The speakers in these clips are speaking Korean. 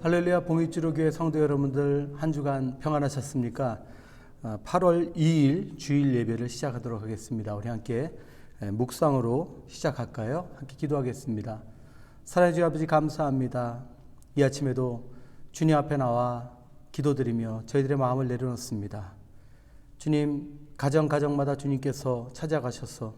할렐루야 봉익주로교회 성도 여러분들 한 주간 평안하셨습니까? 8월 2일 주일 예배를 시작하도록 하겠습니다. 우리 함께 묵상으로 시작할까요? 함께 기도하겠습니다. 사랑의 주 아버지 감사합니다. 이 아침에도 주님 앞에 나와 기도드리며 저희들의 마음을 내려놓습니다. 주님, 가정마다 주님께서 찾아가셔서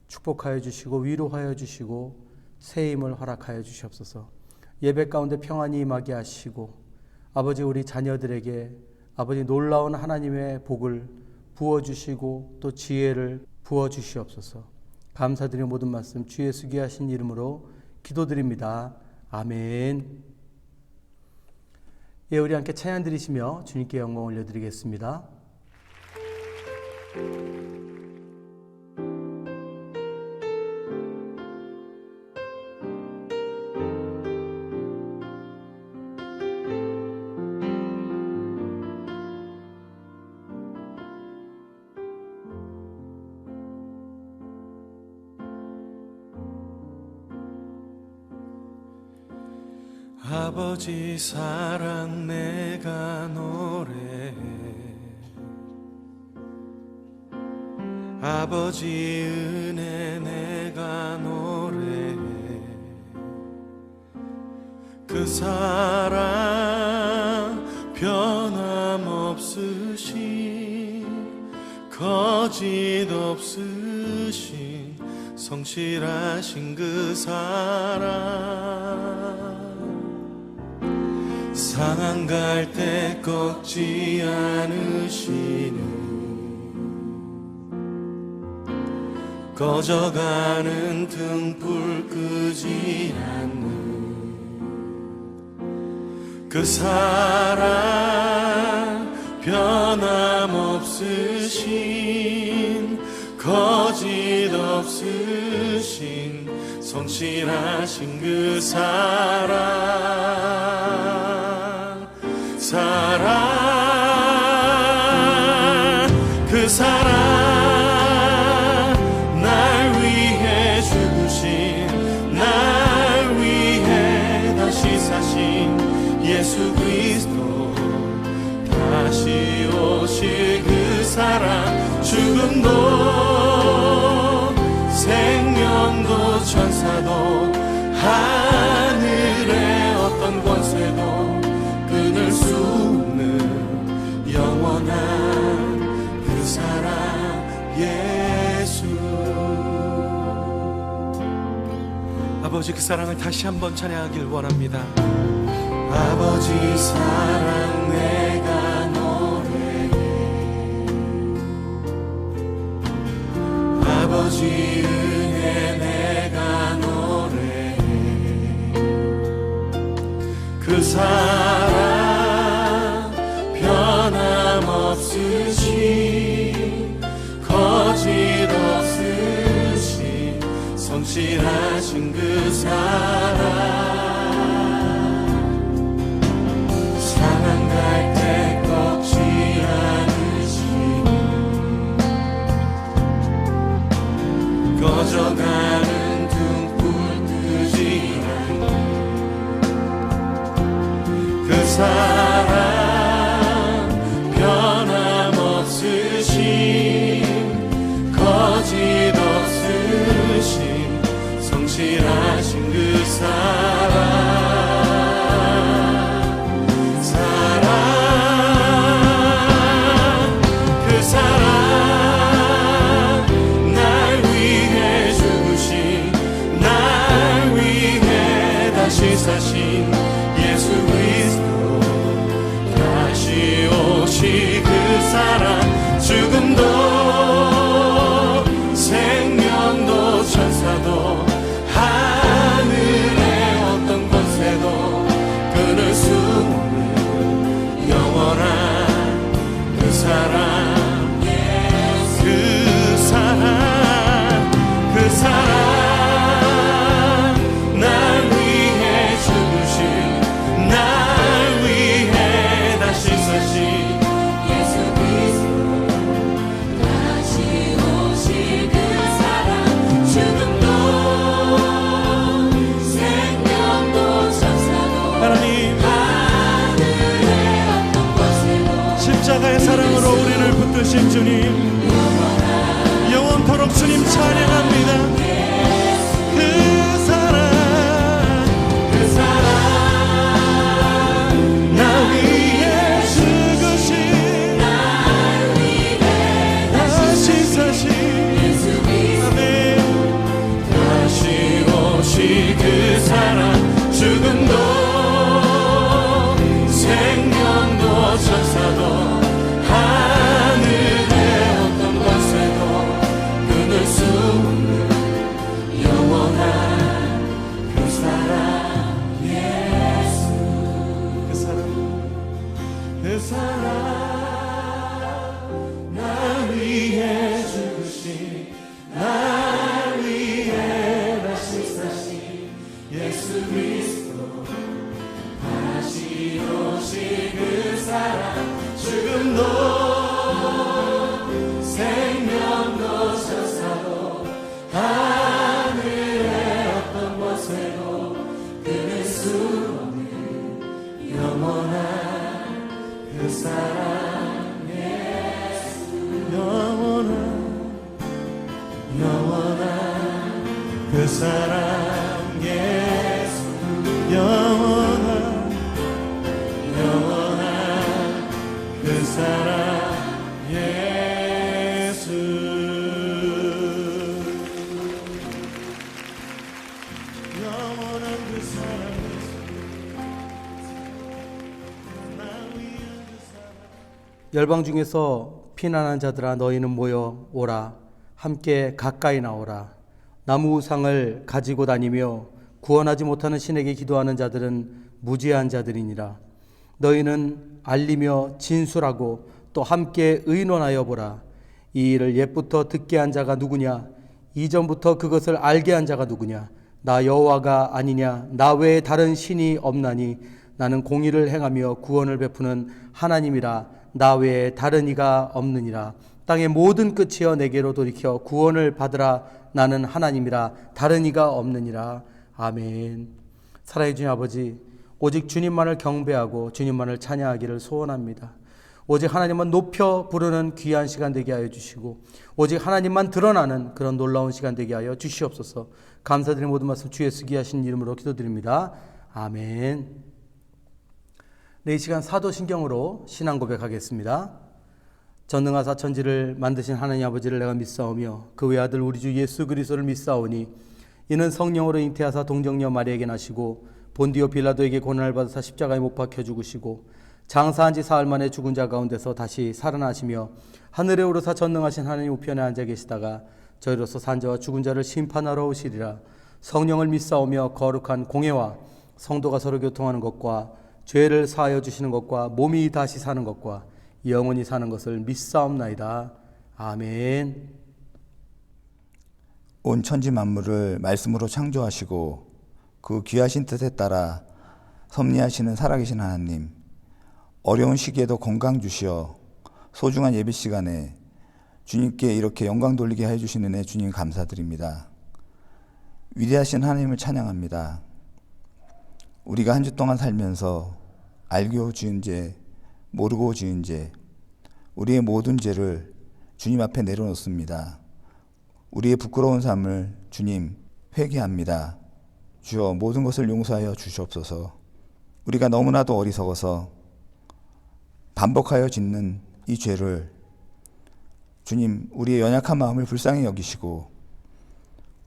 축복하여 주시고 위로하여 주시고 새 힘을 허락하여 주시옵소서. 예배 가운데 평안이 임하게 하시고 아버지 우리 자녀들에게 아버지 놀라운 하나님의 복을 부어주시고 또 지혜를 부어주시옵소서. 감사드리는 모든 말씀 주 예수 귀하신 이름으로 기도드립니다. 아멘. 예, 우리 함께 찬양 드리시며 주님께 영광 올려드리겠습니다. 아버지 사랑 내가 노래해, 아버지 은혜 내가 노래해. 그 사랑 변함없으신 거짓 없으신 성실하신 그 사랑, 상한 갈 때 꺾지 않으시는, 꺼져가는 등불 끄지 않는 그 사랑 변함없으신 거짓 없으신 성실하신 그 그 사랑 날 위해 죽으신, 날 위해 다시 사신 예수 그리스도, 다시 오실 그 사랑, 죽음도 생명도 천사도 하늘의 어떤 권세도 끊을 수 없는 영원한 그 사랑 예수. 아버지 그 사랑을 다시 한번 찬양하길 원합니다. 아버지 사랑 내가 노래해, 아버지 은혜 내가 노래해. 그 사랑 변함없으신 거짓 없으신 성실하신 그 사랑, 상한 갈 때 꺾지 않으신, 꺼져가는 등불 끄지 않는 그 사랑 변함없으신 거짓 없으신 성실하신 그 그 사랑 날 위해 죽으신, 날 위해 다시 사신 예수 그리스도, 다시 오실 그 사랑, 죽음도 생명도 천사도 하늘의 어떤 권세도 끊을 수 없는 영원한 그 사랑, 그 사랑, 그 사랑 날 위해 죽으신, 날 위해 다시 사신 예수 그리스도, 날 위해 죽으신 날 위해 다시 사신 예수 그리스도 다시 오신 그 사랑 죽음도 생명도 천사도 하늘의 어떤 곳에도 끊을 수 없는 영원한 그 사랑 예수 영원한 그 사랑 예수 영원한 그 사랑 예수 영원한 그 사랑 예수 날 위한 그 사랑 열방 중에서 피난한 자들아 너희는 모여 오라. 함께 가까이 나오라. 나무 우상을 가지고 다니며 구원하지 못하는 신에게 기도하는 자들은 무지한 자들이니라. 너희는 알리며 진술하고 또 함께 의논하여 보라. 이 일을 옛부터 듣게 한 자가 누구냐? 이전부터 그것을 알게 한 자가 누구냐? 나 여호와가 아니냐? 나 외에 다른 신이 없나니 나는 공의를 행하며 구원을 베푸는 하나님이라. 나 외에 다른 이가 없느니라. 땅의 모든 끝이여 내게로 돌이켜 구원을 받으라. 나는 하나님이라. 다른 이가 없느니라. 아멘. 살아계 주님 아버지, 오직 주님만을 경배하고 주님만을 찬양하기를 소원합니다. 오직 하나님만 높여 부르는 귀한 시간 되게 하여 주시고 오직 하나님만 드러나는 그런 놀라운 시간 되게 하여 주시옵소서. 감사드리는 모든 말씀 주 예수 귀하신 이름으로 기도드립니다. 아멘. 네, 이 시간 사도신경으로 신앙 고백하겠습니다. 전능하사 천지를 만드신 하나님 아버지를 내가 믿사오며 그 외아들 우리 주 예수 그리스도를 믿사오니 이는 성령으로 잉태하사 동정녀 마리아에게 나시고 본디오 빌라도에게 고난을 받으사 십자가에 못 박혀 죽으시고 장사한 지 사흘 만에 죽은 자 가운데서 다시 살아나시며 하늘에 오르사 전능하신 하나님 우편에 앉아 계시다가 저희로서 산 자와 죽은 자를 심판하러 오시리라. 성령을 믿사오며 거룩한 공예와 성도가 서로 교통하는 것과 죄를 사하여 주시는 것과 몸이 다시 사는 것과 영원히 사는 것을 믿사옵나이다. 아멘. 온 천지 만물을 말씀으로 창조하시고 그 귀하신 뜻에 따라 섭리하시는 살아계신 하나님, 어려운 시기에도 건강 주시어 소중한 예배 시간에 주님께 이렇게 영광 돌리게 해주시는 은혜 주님 감사드립니다. 위대하신 하나님을 찬양합니다. 우리가 한 주 동안 살면서 알고 지은 죄, 모르고 지은 죄, 우리의 모든 죄를 주님 앞에 내려놓습니다. 우리의 부끄러운 삶을 주님 회개합니다. 주여 모든 것을 용서하여 주시옵소서. 우리가 너무나도 어리석어서 반복하여 짓는 이 죄를 주님 우리의 연약한 마음을 불쌍히 여기시고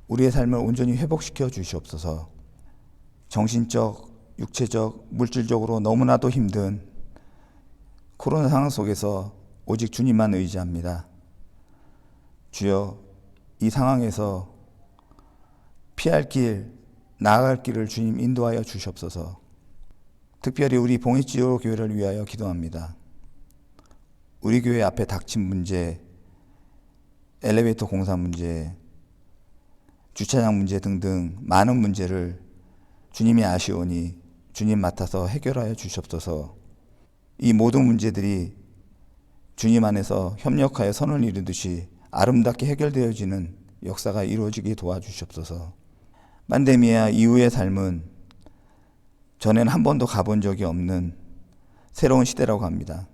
우리의 삶을 온전히 회복시켜 주시옵소서. 정신적, 육체적, 물질적으로 너무나도 힘든 코로나 상황 속에서 오직 주님만 의지합니다. 주여 이 상황에서 피할 길, 나아갈 길을 주님 인도하여 주시옵소서. 특별히 우리 봉익지로 교회를 위하여 기도합니다. 우리 교회 앞에 닥친 문제, 엘리베이터 공사 문제, 주차장 문제 등등 많은 문제를 주님이 아시오니 주님 맡아서 해결하여 주시옵소서. 이 모든 문제들이 주님 안에서 협력하여 선을 이루듯이 아름답게 해결되어지는 역사가 이루어지게 도와주시옵소서. pandemi아 이후의 삶은 전에는 한 번도 가본 적이 없는 새로운 시대라고 합니다.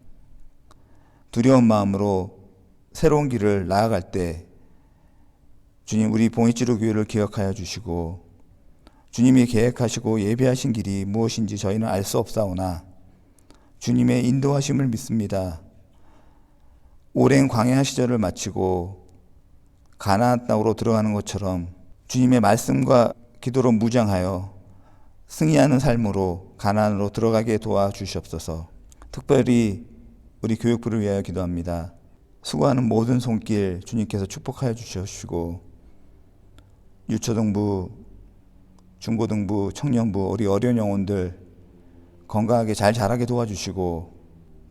두려운 마음으로 새로운 길을 나아갈 때 주님 우리 봉익지로 교회를 기억하여 주시고 주님이 계획하시고 예비하신 길이 무엇인지 저희는 알 수 없사오나 주님의 인도하심을 믿습니다. 오랜 광야 시절을 마치고 가나안 땅으로 들어가는 것처럼 주님의 말씀과 기도로 무장하여 승리하는 삶으로 가나안으로 들어가게 도와주시옵소서. 특별히 우리 교육부를 위하여 기도합니다. 수고하는 모든 손길 주님께서 축복하여 주시옵시고 유초등부, 중고등부, 청년부 우리 어려운 영혼들 건강하게 잘 자라게 도와주시고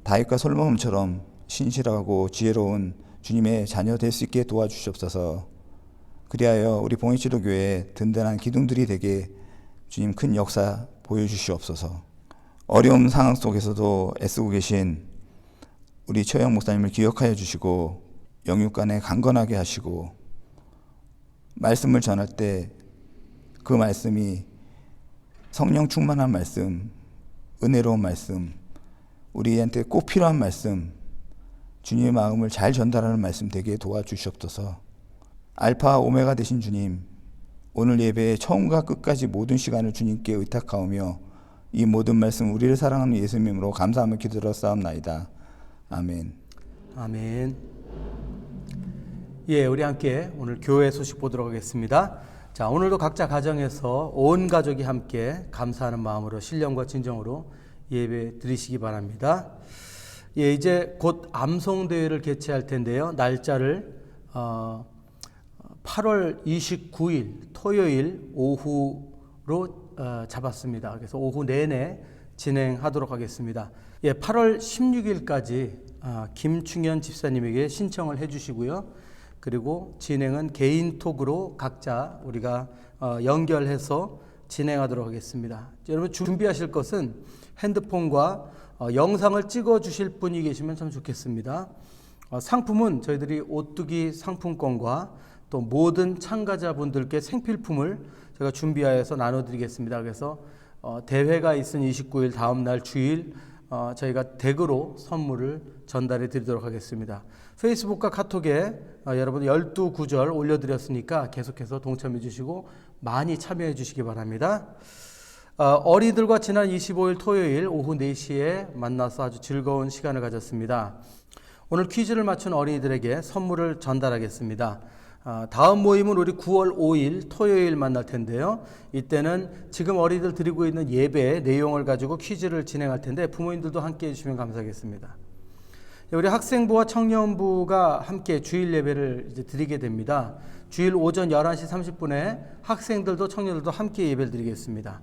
다윗과 솔로몬처럼 신실하고 지혜로운 주님의 자녀 될 수 있게 도와주시옵소서. 그리하여 우리 봉해치료교회에 든든한 기둥들이 되게 주님 큰 역사 보여주시옵소서. 어려운 상황 속에서도 애쓰고 계신 우리 최영 목사님을 기억하여 주시고 영육간에 강건하게 하시고 말씀을 전할 때 그 말씀이 성령 충만한 말씀, 은혜로운 말씀, 우리한테 꼭 필요한 말씀, 주님의 마음을 잘 전달하는 말씀 되게 도와주시옵소서. 알파 오메가 되신 주님, 오늘 예배의 처음과 끝까지 모든 시간을 주님께 의탁하오며 이 모든 말씀 우리를 사랑하는 예수님 이름으로 감사하며 기도드렸사옵나이다. 아멘. 아멘. 예, 우리 함께 오늘 교회 소식 보도록 하겠습니다. 자, 오늘도 각자 가정에서 온 가족이 함께 감사하는 마음으로 신령과 진정으로 예배 드리시기 바랍니다. 예, 이제 곧 암송대회를 개최할 텐데요. 날짜를 8월 29일 토요일 오후로 잡았습니다. 그래서 오후 내내 진행하도록 하겠습니다. 예, 8월 16일까지 김충현 집사님에게 신청을 해주시고요. 그리고 진행은 개인톡으로 각자 우리가 연결해서 진행하도록 하겠습니다. 여러분 준비하실 것은 핸드폰과 영상을 찍어 주실 분이 계시면 참 좋겠습니다. 상품은 저희들이 오뚜기 상품권과 또 모든 참가자분들께 생필품을 제가 준비하여서 나눠드리겠습니다. 그래서 대회가 있은 29일 다음 날 주일 저희가 댁으로 선물을 전달해 드리도록 하겠습니다. 페이스북과 카톡에 여러분 12구절 올려드렸으니까 계속해서 동참해 주시고 많이 참여해 주시기 바랍니다. 어린이들과 지난 25일 토요일 오후 4시에 만나서 아주 즐거운 시간을 가졌습니다. 오늘 퀴즈를 맞춘 어린이들에게 선물을 전달하겠습니다. 다음 모임은 우리 9월 5일 토요일 만날 텐데요. 이때는 지금 어린이들 드리고 있는 예배의 내용을 가지고 퀴즈를 진행할 텐데 부모님들도 함께 해주시면 감사하겠습니다. 우리 학생부와 청년부가 함께 주일 예배를 이제 드리게 됩니다. 주일 오전 11시 30분에 학생들도 청년들도 함께 예배를 드리겠습니다.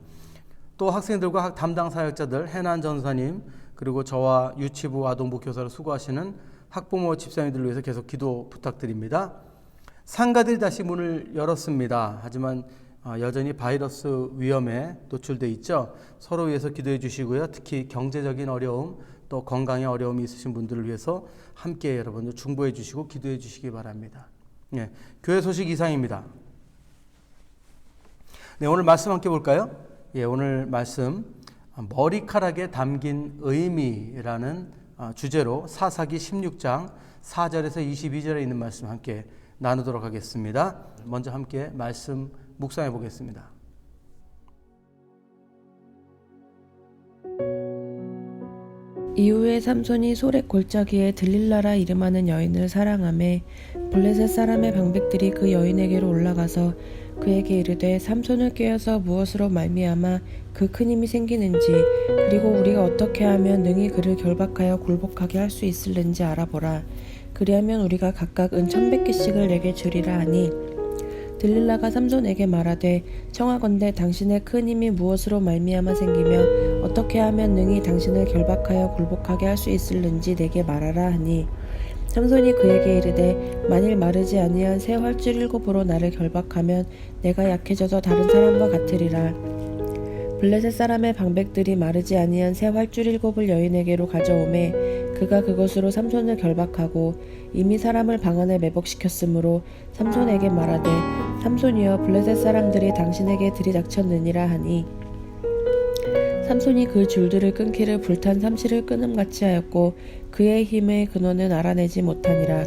또 학생들과 담당 사역자들 해난 전사님 그리고 저와 유치부 아동부 교사로 수고하시는 학부모 집사님들을 위해서 계속 기도 부탁드립니다. 상가들이 다시 문을 열었습니다. 하지만 여전히 바이러스 위험에 노출돼 있죠. 서로 위해서 기도해 주시고요. 특히 경제적인 어려움 또 건강에 어려움이 있으신 분들을 위해서 함께 여러분들 중보해 주시고 기도해 주시기 바랍니다. 네, 교회 소식 이상입니다. 네, 오늘 말씀 함께 볼까요? 예, 오늘 말씀 머리카락에 담긴 의미라는 주제로 사사기 16장 4절에서 22절에 있는 말씀 함께 나누도록 하겠습니다. 먼저 함께 말씀 묵상해 보겠습니다. 이후에 삼손이 소렉 골짜기에 들릴라라 이름하는 여인을 사랑하매 블레셋 사람의 방백들이 그 여인에게로 올라가서 그에게 이르되 삼손을 꾀어서 무엇으로 말미암아 그 큰 힘이 생기는지 그리고 우리가 어떻게 하면 능히 그를 결박하여 굴복하게 할 수 있을는지 알아보라. 그리하면 우리가 각각 은 1,100개씩을 내게 주리라 하니 들릴라가 삼손에게 말하되 청하건대 당신의 큰 힘이 무엇으로 말미암아 생기며 어떻게 하면 능히 당신을 결박하여 굴복하게 할 수 있을는지 내게 말하라 하니 삼손이 그에게 이르되 만일 마르지 아니한 새 활줄 7으로 나를 결박하면 내가 약해져서 다른 사람과 같으리라. 블레셋 사람의 방백들이 마르지 아니한 새 활줄 7을 여인에게로 가져오매 그가 그것으로 삼손을 결박하고 이미 사람을 방 안에 매복시켰으므로 삼손에게 말하되 삼손이여 블레셋 사람들이 당신에게 들이닥쳤느니라 하니 삼손이 그 줄들을 끊기를 불탄 삼시를 끊음같이 하였고 그의 힘의 근원은 알아내지 못하니라.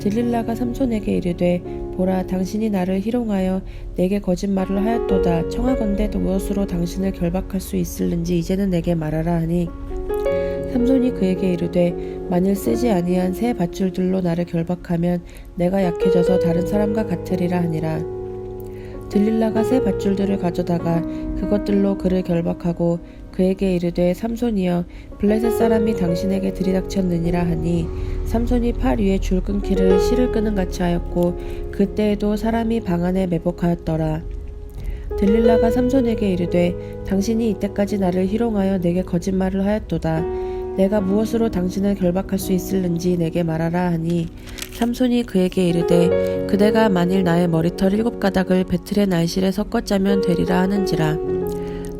들릴라가 삼손에게 이르되 보라 당신이 나를 희롱하여 내게 거짓말을 하였도다. 청하건대 무엇으로 당신을 결박할 수 있을는지 이제는 내게 말하라 하니 삼손이 그에게 이르되 만일 쓰지 아니한 새 밧줄들로 나를 결박하면 내가 약해져서 다른 사람과 같으리라 하니라. 들릴라가 새 밧줄들을 가져다가 그것들로 그를 결박하고 그에게 이르되 삼손이여 블레셋 사람이 당신에게 들이닥쳤느니라 하니 삼손이 팔 위에 줄 끊기를 실을 끄는 같이 하였고 그때에도 사람이 방 안에 매복하였더라. 들릴라가 삼손에게 이르되 당신이 이때까지 나를 희롱하여 내게 거짓말을 하였도다. 내가 무엇으로 당신을 결박할 수 있을는지 내게 말하라 하니 삼손이 그에게 이르되 그대가 만일 나의 머리털 7가닥을 배틀의 날실에 섞어 짜면 되리라 하는지라.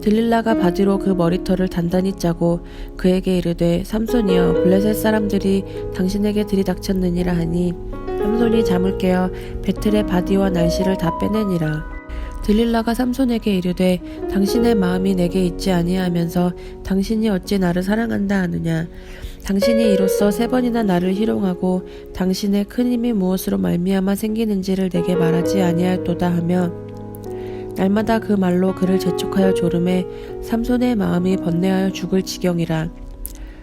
들릴라가 바디로 그 머리털을 단단히 짜고 그에게 이르되 삼손이여 블레셋 사람들이 당신에게 들이닥쳤느니라 하니 삼손이 잠을 깨어 배틀의 바디와 날실을 다 빼내니라. 들릴라가 삼손에게 이르되 당신의 마음이 내게 있지 아니하면서 당신이 어찌 나를 사랑한다 하느냐. 당신이 이로써 3번이나 나를 희롱하고 당신의 큰 힘이 무엇으로 말미암아 생기는지를 내게 말하지 아니할도다 하며 날마다 그 말로 그를 재촉하여 조름해 삼손의 마음이 번뇌하여 죽을 지경이라.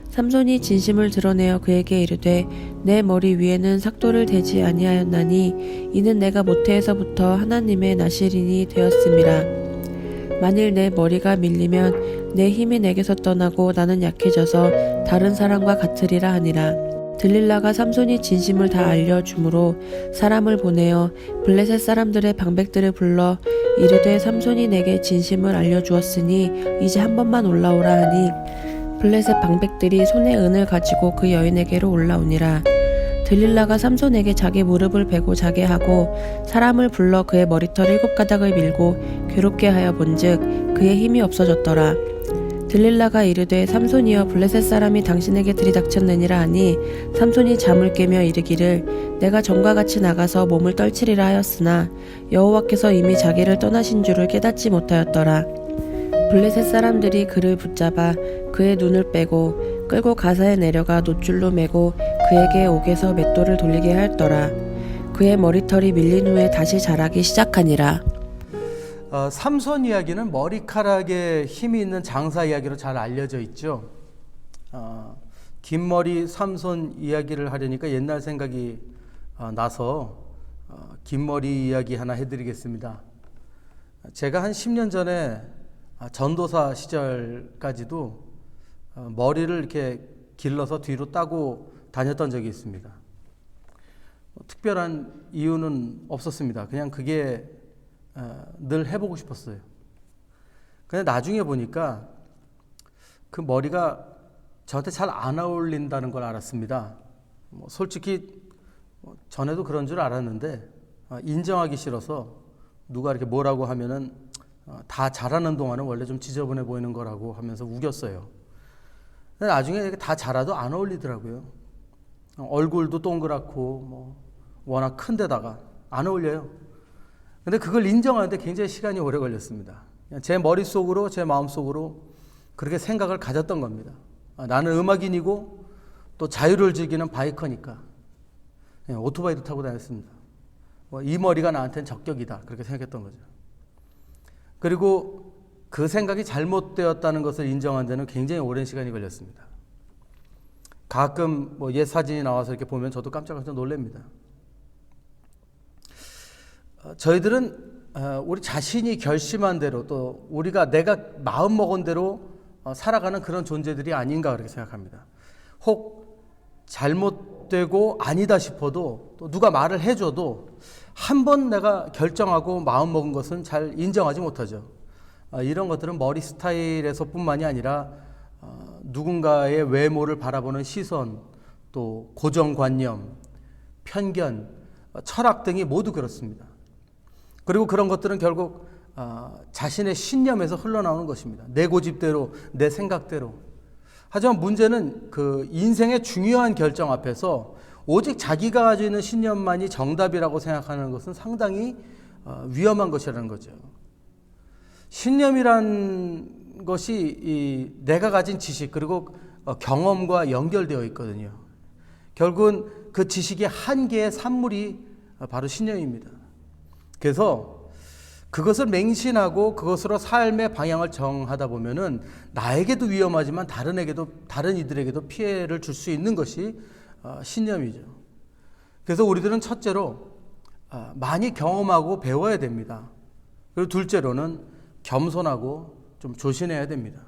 삼손이 진심을 드러내어 그에게 이르되 내 머리 위에는 삭도를 대지 아니하였나니 이는 내가 모태에서부터 하나님의 나실인이 되었음이라. 만일 내 머리가 밀리면 내 힘이 내게서 떠나고 나는 약해져서 다른 사람과 같으리라 하니라. 들릴라가 삼손이 진심을 다 알려주므로 사람을 보내어 블레셋 사람들의 방백들을 불러 이르되 삼손이 내게 진심을 알려주었으니 이제 한 번만 올라오라 하니 블레셋 방백들이 손에 은을 가지고 그 여인에게로 올라오니라. 들릴라가 삼손에게 자기 무릎을 베고 자게 하고 사람을 불러 그의 머리털 7가닥을 밀고 괴롭게 하여 본즉 그의 힘이 없어졌더라. 들릴라가 이르되 삼손이여 블레셋 사람이 당신에게 들이닥쳤느니라 하니 삼손이 잠을 깨며 이르기를 내가 전과 같이 나가서 몸을 떨치리라 하였으나 여호와께서 이미 자기를 떠나신 줄을 깨닫지 못하였더라. 블레셋 사람들이 그를 붙잡아 그의 눈을 빼고 끌고 가사에 내려가 놋줄로 매고 그에게 옥에서 맷돌을 돌리게 하였더라. 그의 머리털이 밀린 후에 다시 자라기 시작하니라. 삼손 이야기는 머리카락에 힘이 있는 장사 이야기로 잘 알려져 있죠. 긴 머리 삼손 이야기를 하려니까 옛날 생각이 나서 긴 머리 이야기 하나 해드리겠습니다. 제가 한 10년 전에 전도사 시절까지도 머리를 이렇게 길러서 뒤로 따고 다녔던 적이 있습니다. 특별한 이유는 없었습니다. 그냥 그게 늘 해보고 싶었어요. 근데 나중에 보니까 그 머리가 저한테 잘 안 어울린다는 걸 알았습니다. 솔직히 전에도 그런 줄 알았는데 인정하기 싫어서 누가 이렇게 뭐라고 하면은 다 자라는 동안은 원래 좀 지저분해 보이는 거라고 하면서 우겼어요. 근데 나중에 다 자라도 안 어울리더라고요. 얼굴도 동그랗고 워낙 큰 데다가 안 어울려요. 근데 그걸 인정하는데 굉장히 시간이 오래 걸렸습니다. 제 머릿속으로 제 마음속으로 그렇게 생각을 가졌던 겁니다. 나는 음악인이고 또 자유를 즐기는 바이커니까 오토바이도 타고 다녔습니다. 이 머리가 나한테는 적격이다 그렇게 생각했던 거죠. 그리고 그 생각이 잘못되었다는 것을 인정한 데는 굉장히 오랜 시간이 걸렸습니다. 가끔 옛 사진이 나와서 이렇게 보면 저도 깜짝깜짝 놀랍니다. 저희들은 우리 자신이 결심한 대로 또 내가 마음 먹은 대로 살아가는 그런 존재들이 아닌가 그렇게 생각합니다. 혹 잘못되고 아니다 싶어도 또 누가 말을 해줘도 한 번 내가 결정하고 마음 먹은 것은 잘 인정하지 못하죠. 이런 것들은 머리 스타일에서뿐만이 아니라 누군가의 외모를 바라보는 시선, 또 고정관념, 편견, 철학 등이 모두 그렇습니다. 그리고 그런 것들은 결국 자신의 신념에서 흘러나오는 것입니다. 내 고집대로, 내 생각대로. 하지만 문제는 그 인생의 중요한 결정 앞에서 오직 자기가 가지고 있는 신념만이 정답이라고 생각하는 것은 상당히 위험한 것이라는 거죠. 신념이란 것이 내가 가진 지식 그리고 경험과 연결되어 있거든요. 결국은 그 지식의 한계의 산물이 바로 신념입니다. 그래서 그것을 맹신하고 그것으로 삶의 방향을 정하다 보면은 나에게도 위험하지만 다른 이들에게도 피해를 줄 수 있는 것이 신념이죠. 그래서 우리들은 첫째로 많이 경험하고 배워야 됩니다. 그리고 둘째로는 겸손하고 좀 조심해야 됩니다.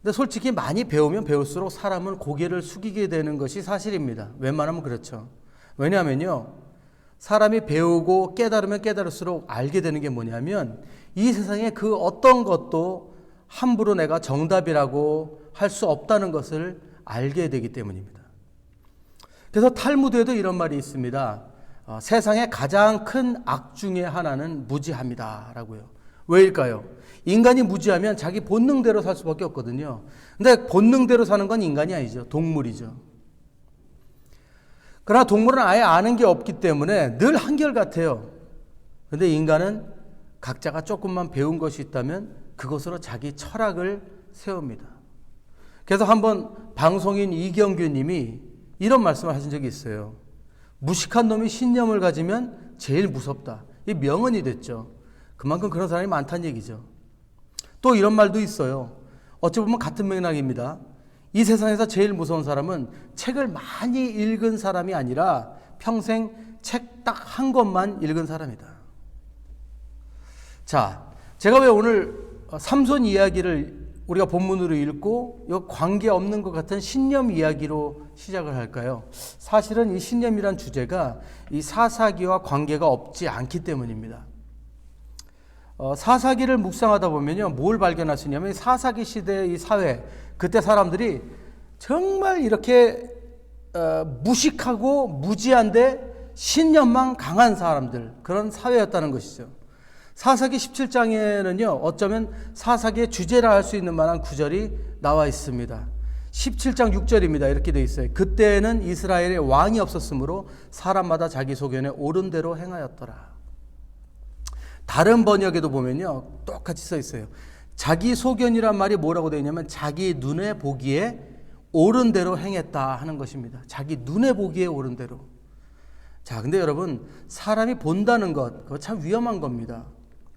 근데 솔직히 많이 배우면 배울수록 사람은 고개를 숙이게 되는 것이 사실입니다. 웬만하면 그렇죠. 왜냐하면요, 사람이 배우고 깨달으면 깨달을수록 알게 되는 게 뭐냐면 이 세상에 그 어떤 것도 함부로 내가 정답이라고 할 수 없다는 것을 알게 되기 때문입니다. 그래서 탈무드에도 이런 말이 있습니다. 세상의 가장 큰 악 중에 하나는 무지합니다 라고요. 왜일까요? 인간이 무지하면 자기 본능대로 살 수밖에 없거든요. 근데 본능대로 사는 건 인간이 아니죠. 동물이죠. 그러나 동물은 아예 아는 게 없기 때문에 늘 한결같아요. 근데 인간은 각자가 조금만 배운 것이 있다면 그것으로 자기 철학을 세웁니다. 그래서 한번 방송인 이경규 님이 이런 말씀을 하신 적이 있어요. 무식한 놈이 신념을 가지면 제일 무섭다. 이 명언이 됐죠. 그만큼 그런 사람이 많다는 얘기죠. 또 이런 말도 있어요. 어찌 보면 같은 맥락입니다. 이 세상에서 제일 무서운 사람은 책을 많이 읽은 사람이 아니라 평생 책 딱 한 권만 읽은 사람이다. 자, 제가 왜 오늘 삼손 이야기를 우리가 본문으로 읽고 이 관계없는 것 같은 신념 이야기로 시작을 할까요? 사실은 이 신념이란 주제가 이 사사기와 관계가 없지 않기 때문입니다. 사사기를 묵상하다 보면요, 뭘 발견할 수 있냐면 사사기 시대의 이 사회, 그때 사람들이 정말 이렇게 무식하고 무지한데 신념만 강한 사람들, 그런 사회였다는 것이죠. 사사기 17장에는요, 어쩌면 사사기의 주제라 할 수 있는 만한 구절이 나와 있습니다. 17장 6절입니다. 이렇게 되어 있어요. 그때는 이스라엘에 왕이 없었으므로 사람마다 자기 소견에 옳은 대로 행하였더라. 다른 번역에도 보면요, 똑같이 써 있어요. 자기 소견이란 말이 뭐라고 되어 있냐면 자기 눈에 보기에 옳은 대로 행했다 하는 것입니다. 자기 눈에 보기에 옳은 대로. 자, 근데 여러분, 사람이 본다는 것, 그거 참 위험한 겁니다.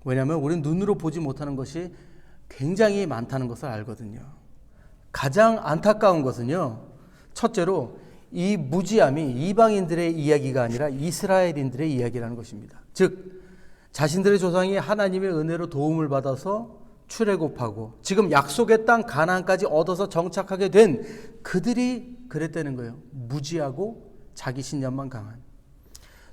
왜냐하면 우리는 눈으로 보지 못하는 것이 굉장히 많다는 것을 알거든요. 가장 안타까운 것은요, 첫째로 이 무지함이 이방인들의 이야기가 아니라 이스라엘인들의 이야기라는 것입니다. 즉 자신들의 조상이 하나님의 은혜로 도움을 받아서 출애굽하고 지금 약속의 땅 가나안까지 얻어서 정착하게 된 그들이 그랬다는 거예요. 무지하고 자기 신념만 강한.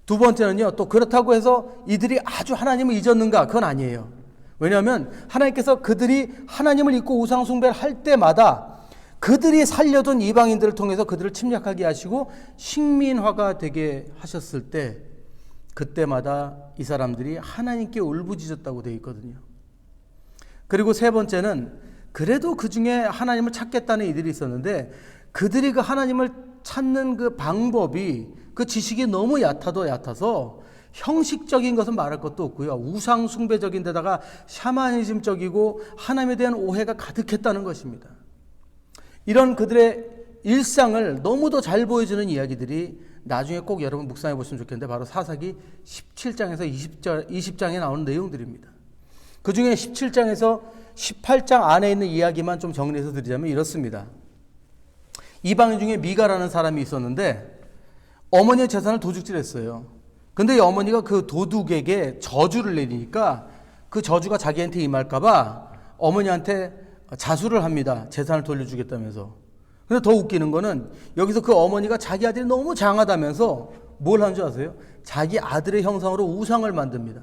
두 번째는요, 또 그렇다고 해서 이들이 아주 하나님을 잊었는가? 그건 아니에요. 왜냐하면 하나님께서 그들이 하나님을 잊고 우상 숭배를 할 때마다 그들이 살려둔 이방인들을 통해서 그들을 침략하게 하시고 식민화가 되게 하셨을 때 그때마다 이 사람들이 하나님께 울부짖었다고 되어 있거든요. 그리고 세 번째는 그래도 그 중에 하나님을 찾겠다는 이들이 있었는데 그들이 그 하나님을 찾는 그 방법이 그 지식이 너무 얕아서 형식적인 것은 말할 것도 없고요. 우상 숭배적인 데다가 샤머니즘적이고 하나님에 대한 오해가 가득했다는 것입니다. 이런 그들의 일상을 너무도 잘 보여주는 이야기들이 나중에 꼭 여러분 묵상해 보시면 좋겠는데 바로 사사기 17장에서 20장에 나오는 내용들입니다. 그 중에 17장에서 18장 안에 있는 이야기만 좀 정리해서 드리자면 이렇습니다. 이방인 중에 미가라는 사람이 있었는데 어머니의 재산을 도둑질했어요. 근데 이 어머니가 그 도둑에게 저주를 내리니까 그 저주가 자기한테 임할까봐 어머니한테 자수를 합니다. 재산을 돌려주겠다면서. 근데 더 웃기는 거는 여기서 그 어머니가 자기 아들이 너무 장하다면서 뭘 한 줄 아세요? 자기 아들의 형상으로 우상을 만듭니다.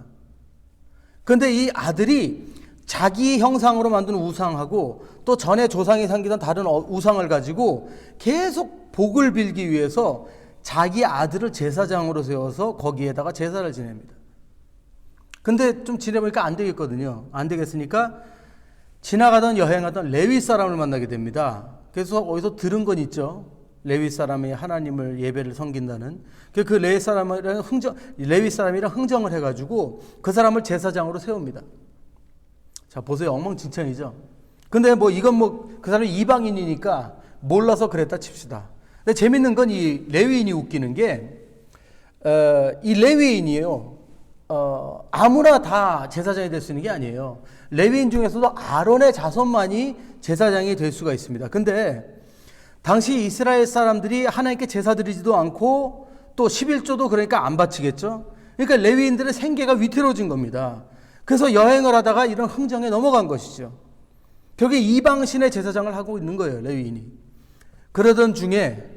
근데 이 아들이 자기 형상으로 만든 우상하고 또 전에 조상이 섬기던 다른 우상을 가지고 계속 복을 빌기 위해서 자기 아들을 제사장으로 세워서 거기에다가 제사를 지냅니다. 근데 좀 지내보니까 안 되겠거든요. 안 되겠으니까 지나가던 여행하던 레위 사람을 만나게 됩니다. 그래서 어디서 들은 건 있죠. 레위 사람이 하나님을 예배를 섬긴다는. 그 레위 사람이랑 흥정을 해가지고 그 사람을 제사장으로 세웁니다. 자, 보세요. 엉망진창이죠. 근데 뭐 이건 뭐 그 사람이 이방인이니까 몰라서 그랬다 칩시다. 근데 재밌는 건 이 레위인이 웃기는 게, 이 레위인이에요. 아무나 다 제사장이 될 수 있는 게 아니에요. 레위인 중에서도 아론의 자손만이 제사장이 될 수가 있습니다. 근데 당시 이스라엘 사람들이 하나님께 제사 드리지도 않고 또 11조도 그러니까 안 바치겠죠. 그러니까 레위인들의 생계가 위태로워진 겁니다. 그래서 여행을 하다가 이런 흥정에 넘어간 것이죠. 결국에 이방신의 제사장을 하고 있는 거예요, 레위인이. 그러던 중에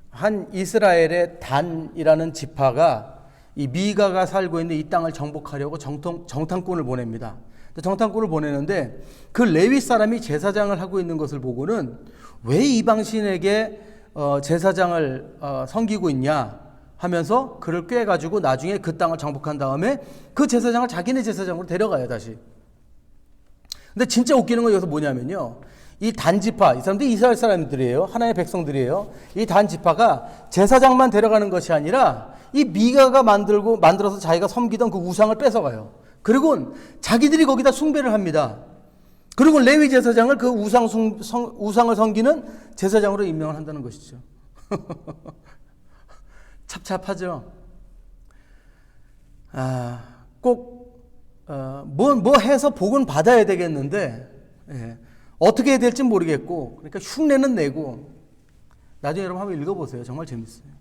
한 이스라엘의 단이라는 지파가 이 미가가 살고 있는 이 땅을 정복하려고 정탐꾼을 보냅니다. 정탐꾼을 보내는데 그 레위 사람이 제사장을 하고 있는 것을 보고는 왜 이방신에게 제사장을 섬기고 있냐 하면서 그를 꾀가지고 나중에 그 땅을 정복한 다음에 그 제사장을 자기네 제사장으로 데려가요, 다시. 근데 진짜 웃기는 건 여기서 뭐냐면요, 이 단지파, 이 사람들이 이스라엘 사람들이에요. 하나님의 백성들이에요. 이 단지파가 제사장만 데려가는 것이 아니라 이 미가가 만들어서 자기가 섬기던 그 우상을 뺏어가요. 그리고 자기들이 거기다 숭배를 합니다. 그리고 레위 제사장을 그 우상을 섬기는 제사장으로 임명을 한다는 것이죠. 찹찹하죠. 뭐 해서 복은 받아야 되겠는데, 예, 어떻게 해야 될지 모르겠고, 그러니까 흉내는 내고, 나중에 여러분 한번 읽어보세요. 정말 재밌어요.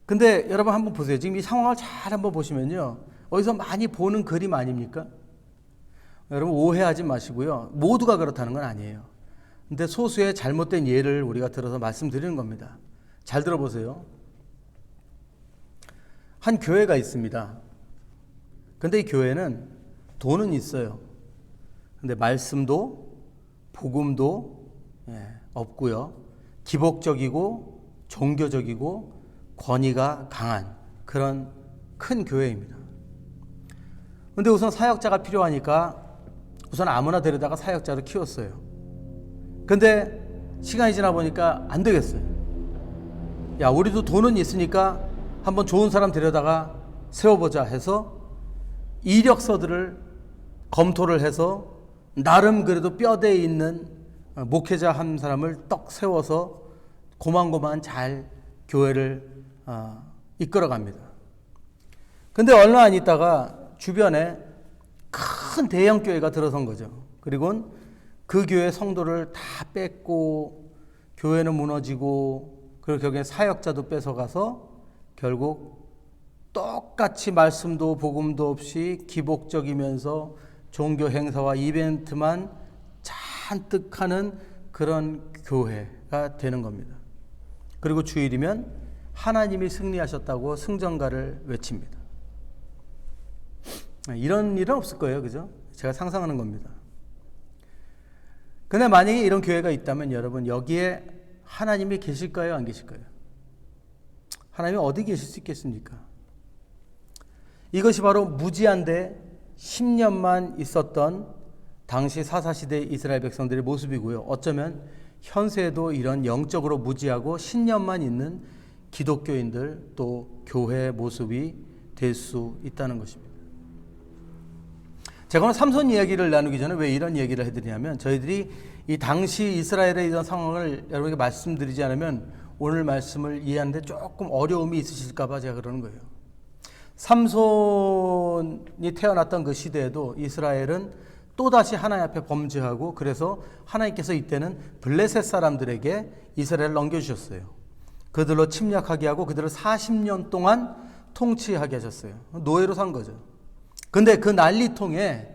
근데 여러분 한번 보세요. 지금 이 상황을 잘 한번 보시면요, 어디서 많이 보는 그림 아닙니까? 여러분 오해하지 마시고요. 모두가 그렇다는 건 아니에요. 근데 소수의 잘못된 예를 우리가 들어서 말씀드리는 겁니다. 잘 들어보세요. 한 교회가 있습니다. 근데 이 교회는 돈은 있어요. 근데 말씀도 복음도 없고요. 기복적이고 종교적이고 권위가 강한 그런 큰 교회입니다. 근데 우선 사역자가 필요하니까 우선 아무나 데려다가 사역자로 키웠어요. 근데 시간이 지나 보니까 안 되겠어요. 야, 우리도 돈은 있으니까 한번 좋은 사람 데려다가 세워보자 해서 이력서들을 검토를 해서 나름 그래도 뼈대에 있는 목회자 한 사람을 떡 세워서 고만고만 잘 교회를 이끌어갑니다. 근데 얼마 안 있다가 주변에 큰 대형 교회가 들어선 거죠. 그리고 그 교회 성도를 다 뺏고 교회는 무너지고 그리고 결국에 사역자도 뺏어가서 결국 똑같이 말씀도 복음도 없이 기복적이면서 종교 행사와 이벤트만 잔뜩 하는 그런 교회가 되는 겁니다. 그리고 주일이면 하나님이 승리하셨다고 승전가를 외칩니다. 이런 일은 없을 거예요. 그죠? 제가 상상하는 겁니다. 근데 만약에 이런 교회가 있다면 여러분 여기에 하나님이 계실까요? 안 계실까요? 하나님이 어디 계실 수 있겠습니까? 이것이 바로 무지한데 10년만 있었던 당시 사사시대 이스라엘 백성들의 모습이고요. 어쩌면 현세에도 이런 영적으로 무지하고 10년만 있는 기독교인들 또 교회의 모습이 될 수 있다는 것입니다. 제가 오늘 삼손 이야기를 나누기 전에 왜 이런 얘기를 해드리냐면 저희들이 이 당시 이스라엘의 이런 상황을 여러분에게 말씀드리지 않으면 오늘 말씀을 이해하는데 조금 어려움이 있으실까 봐 제가 그러는 거예요. 삼손이 태어났던 그 시대에도 이스라엘은 또다시 하나님 앞에 범죄하고 그래서 하나님께서 이때는 블레셋 사람들에게 이스라엘을 넘겨주셨어요. 그들로 침략하게 하고 그들을 40년 동안 통치하게 하셨어요. 노예로 산 거죠. 근데 그 난리통에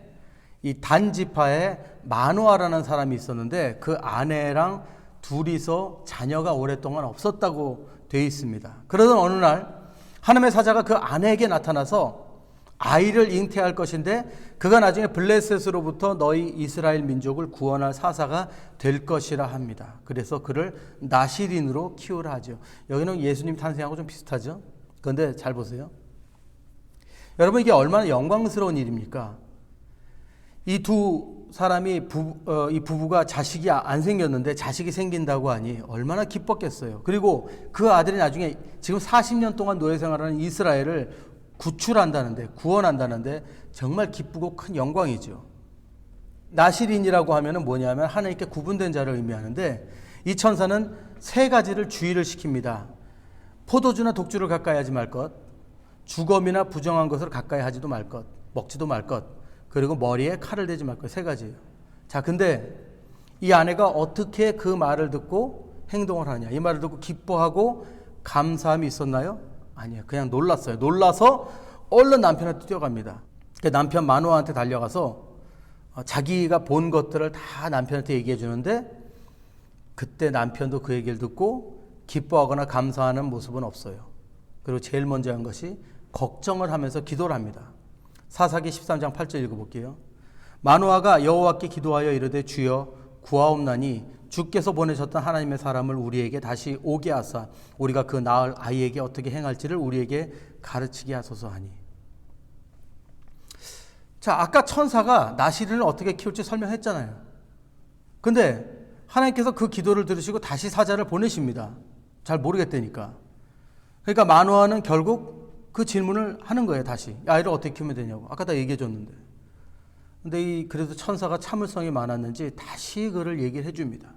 이 단지파에 마노아라는 사람이 있었는데 그 아내랑 둘이서 자녀가 오랫동안 없었다고 되어 있습니다. 그러던 어느 날 하나님의 사자가 그 아내에게 나타나서 아이를 잉태할 것인데 그가 나중에 블레셋으로부터 너희 이스라엘 민족을 구원할 사사가 될 것이라 합니다. 그래서 그를 나시린으로 키우라 하죠. 여기는 예수님 탄생하고 좀 비슷하죠. 그런데 잘 보세요. 여러분 이게 얼마나 영광스러운 일입니까? 이 두 사람이 이 부부가 자식이 안 생겼는데 자식이 생긴다고 하니 얼마나 기뻤겠어요. 그리고 그 아들이 나중에 지금 40년 동안 노예 생활하는 이스라엘을 구출한다는데 구원한다는데 정말 기쁘고 큰 영광이죠. 나시린이라고 하면은 뭐냐면 하나님께 구분된 자를 의미하는데 이 천사는 세 가지를 주의를 시킵니다. 포도주나 독주를 가까이 하지 말 것, 주검이나 부정한 것을 가까이 하지도 말 것, 먹지도 말 것, 그리고 머리에 칼을 대지 말 것. 세 가지예요. 자, 근데 이 아내가 어떻게 그 말을 듣고 행동을 하냐? 이 말을 듣고 기뻐하고 감사함이 있었나요? 아니에요. 그냥 놀랐어요. 놀라서 얼른 남편한테 뛰어갑니다. 남편 마노아한테 달려가서 자기가 본 것들을 다 남편한테 얘기해 주는데 그때 남편도 그 얘기를 듣고 기뻐하거나 감사하는 모습은 없어요. 그리고 제일 먼저 한 것이 걱정을 하면서 기도를 합니다. 사사기 13장 8절 읽어볼게요. 마노아가 여호와께 기도하여 이르되 주여 구하옵나니 주께서 보내셨던 하나님의 사람을 우리에게 다시 오게 하사 우리가 그 낳을 아이에게 어떻게 행할지를 우리에게 가르치게 하소서 하니. 자, 아까 천사가 나시린을 어떻게 키울지 설명했잖아요. 근데 하나님께서 그 기도를 들으시고 다시 사자를 보내십니다. 잘 모르겠다니까. 그러니까 마노아는 결국 그 질문을 하는 거예요. 다시 아이를 어떻게 키우면 되냐고. 아까 다 얘기해 줬는데. 근데 그래도 천사가 참을성이 많았는지 다시 그를 얘기를 해줍니다.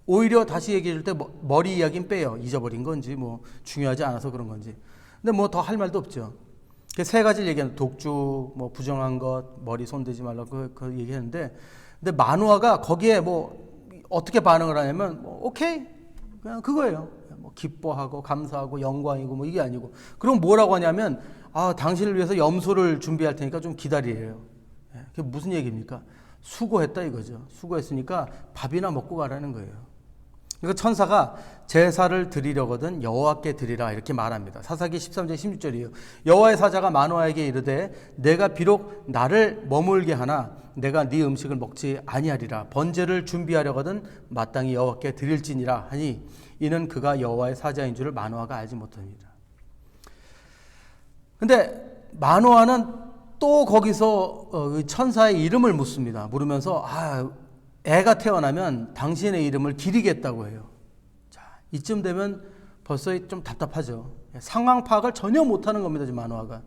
오히려 다시 얘기해 줄 때 머리 이야기는 빼요. 잊어버린 건지 뭐 중요하지 않아서 그런 건지. 근데 뭐 더 할 말도 없죠. 세 가지를 얘기하는 독주, 뭐 부정한 것, 머리 손대지 말라고 그 얘기했는데, 근데 마노아가 거기에 뭐 어떻게 반응을 하냐면 뭐 오케이 그냥 그거예요. 뭐 기뻐하고 감사하고 영광이고 뭐 이게 아니고. 그럼 뭐라고 하냐면 당신을 위해서 염소를 준비할 테니까 좀 기다리래요. 그게 무슨 얘기입니까? 수고했다 이거죠. 수고했으니까 밥이나 먹고 가라는 거예요. 그러니까 천사가 제사를 드리려거든 여호와께 드리라 이렇게 말합니다. 사사기 13장 16절이에요. 여호와의 사자가 마노아에게 이르되 내가 비록 나를 머물게 하나 내가 네 음식을 먹지 아니하리라. 번제를 준비하려거든 마땅히 여호와께 드릴지니라 하니 이는 그가 여호와의 사자인 줄을 마노아가 알지 못합니다. 근데 마노아는 또 거기서 천사의 이름을 묻습니다. 물으면서 애가 태어나면 당신의 이름을 기리겠다고 해요. 자, 이쯤 되면 벌써 좀 답답하죠. 상황 파악을 전혀 못하는 겁니다. 지금 마노아가.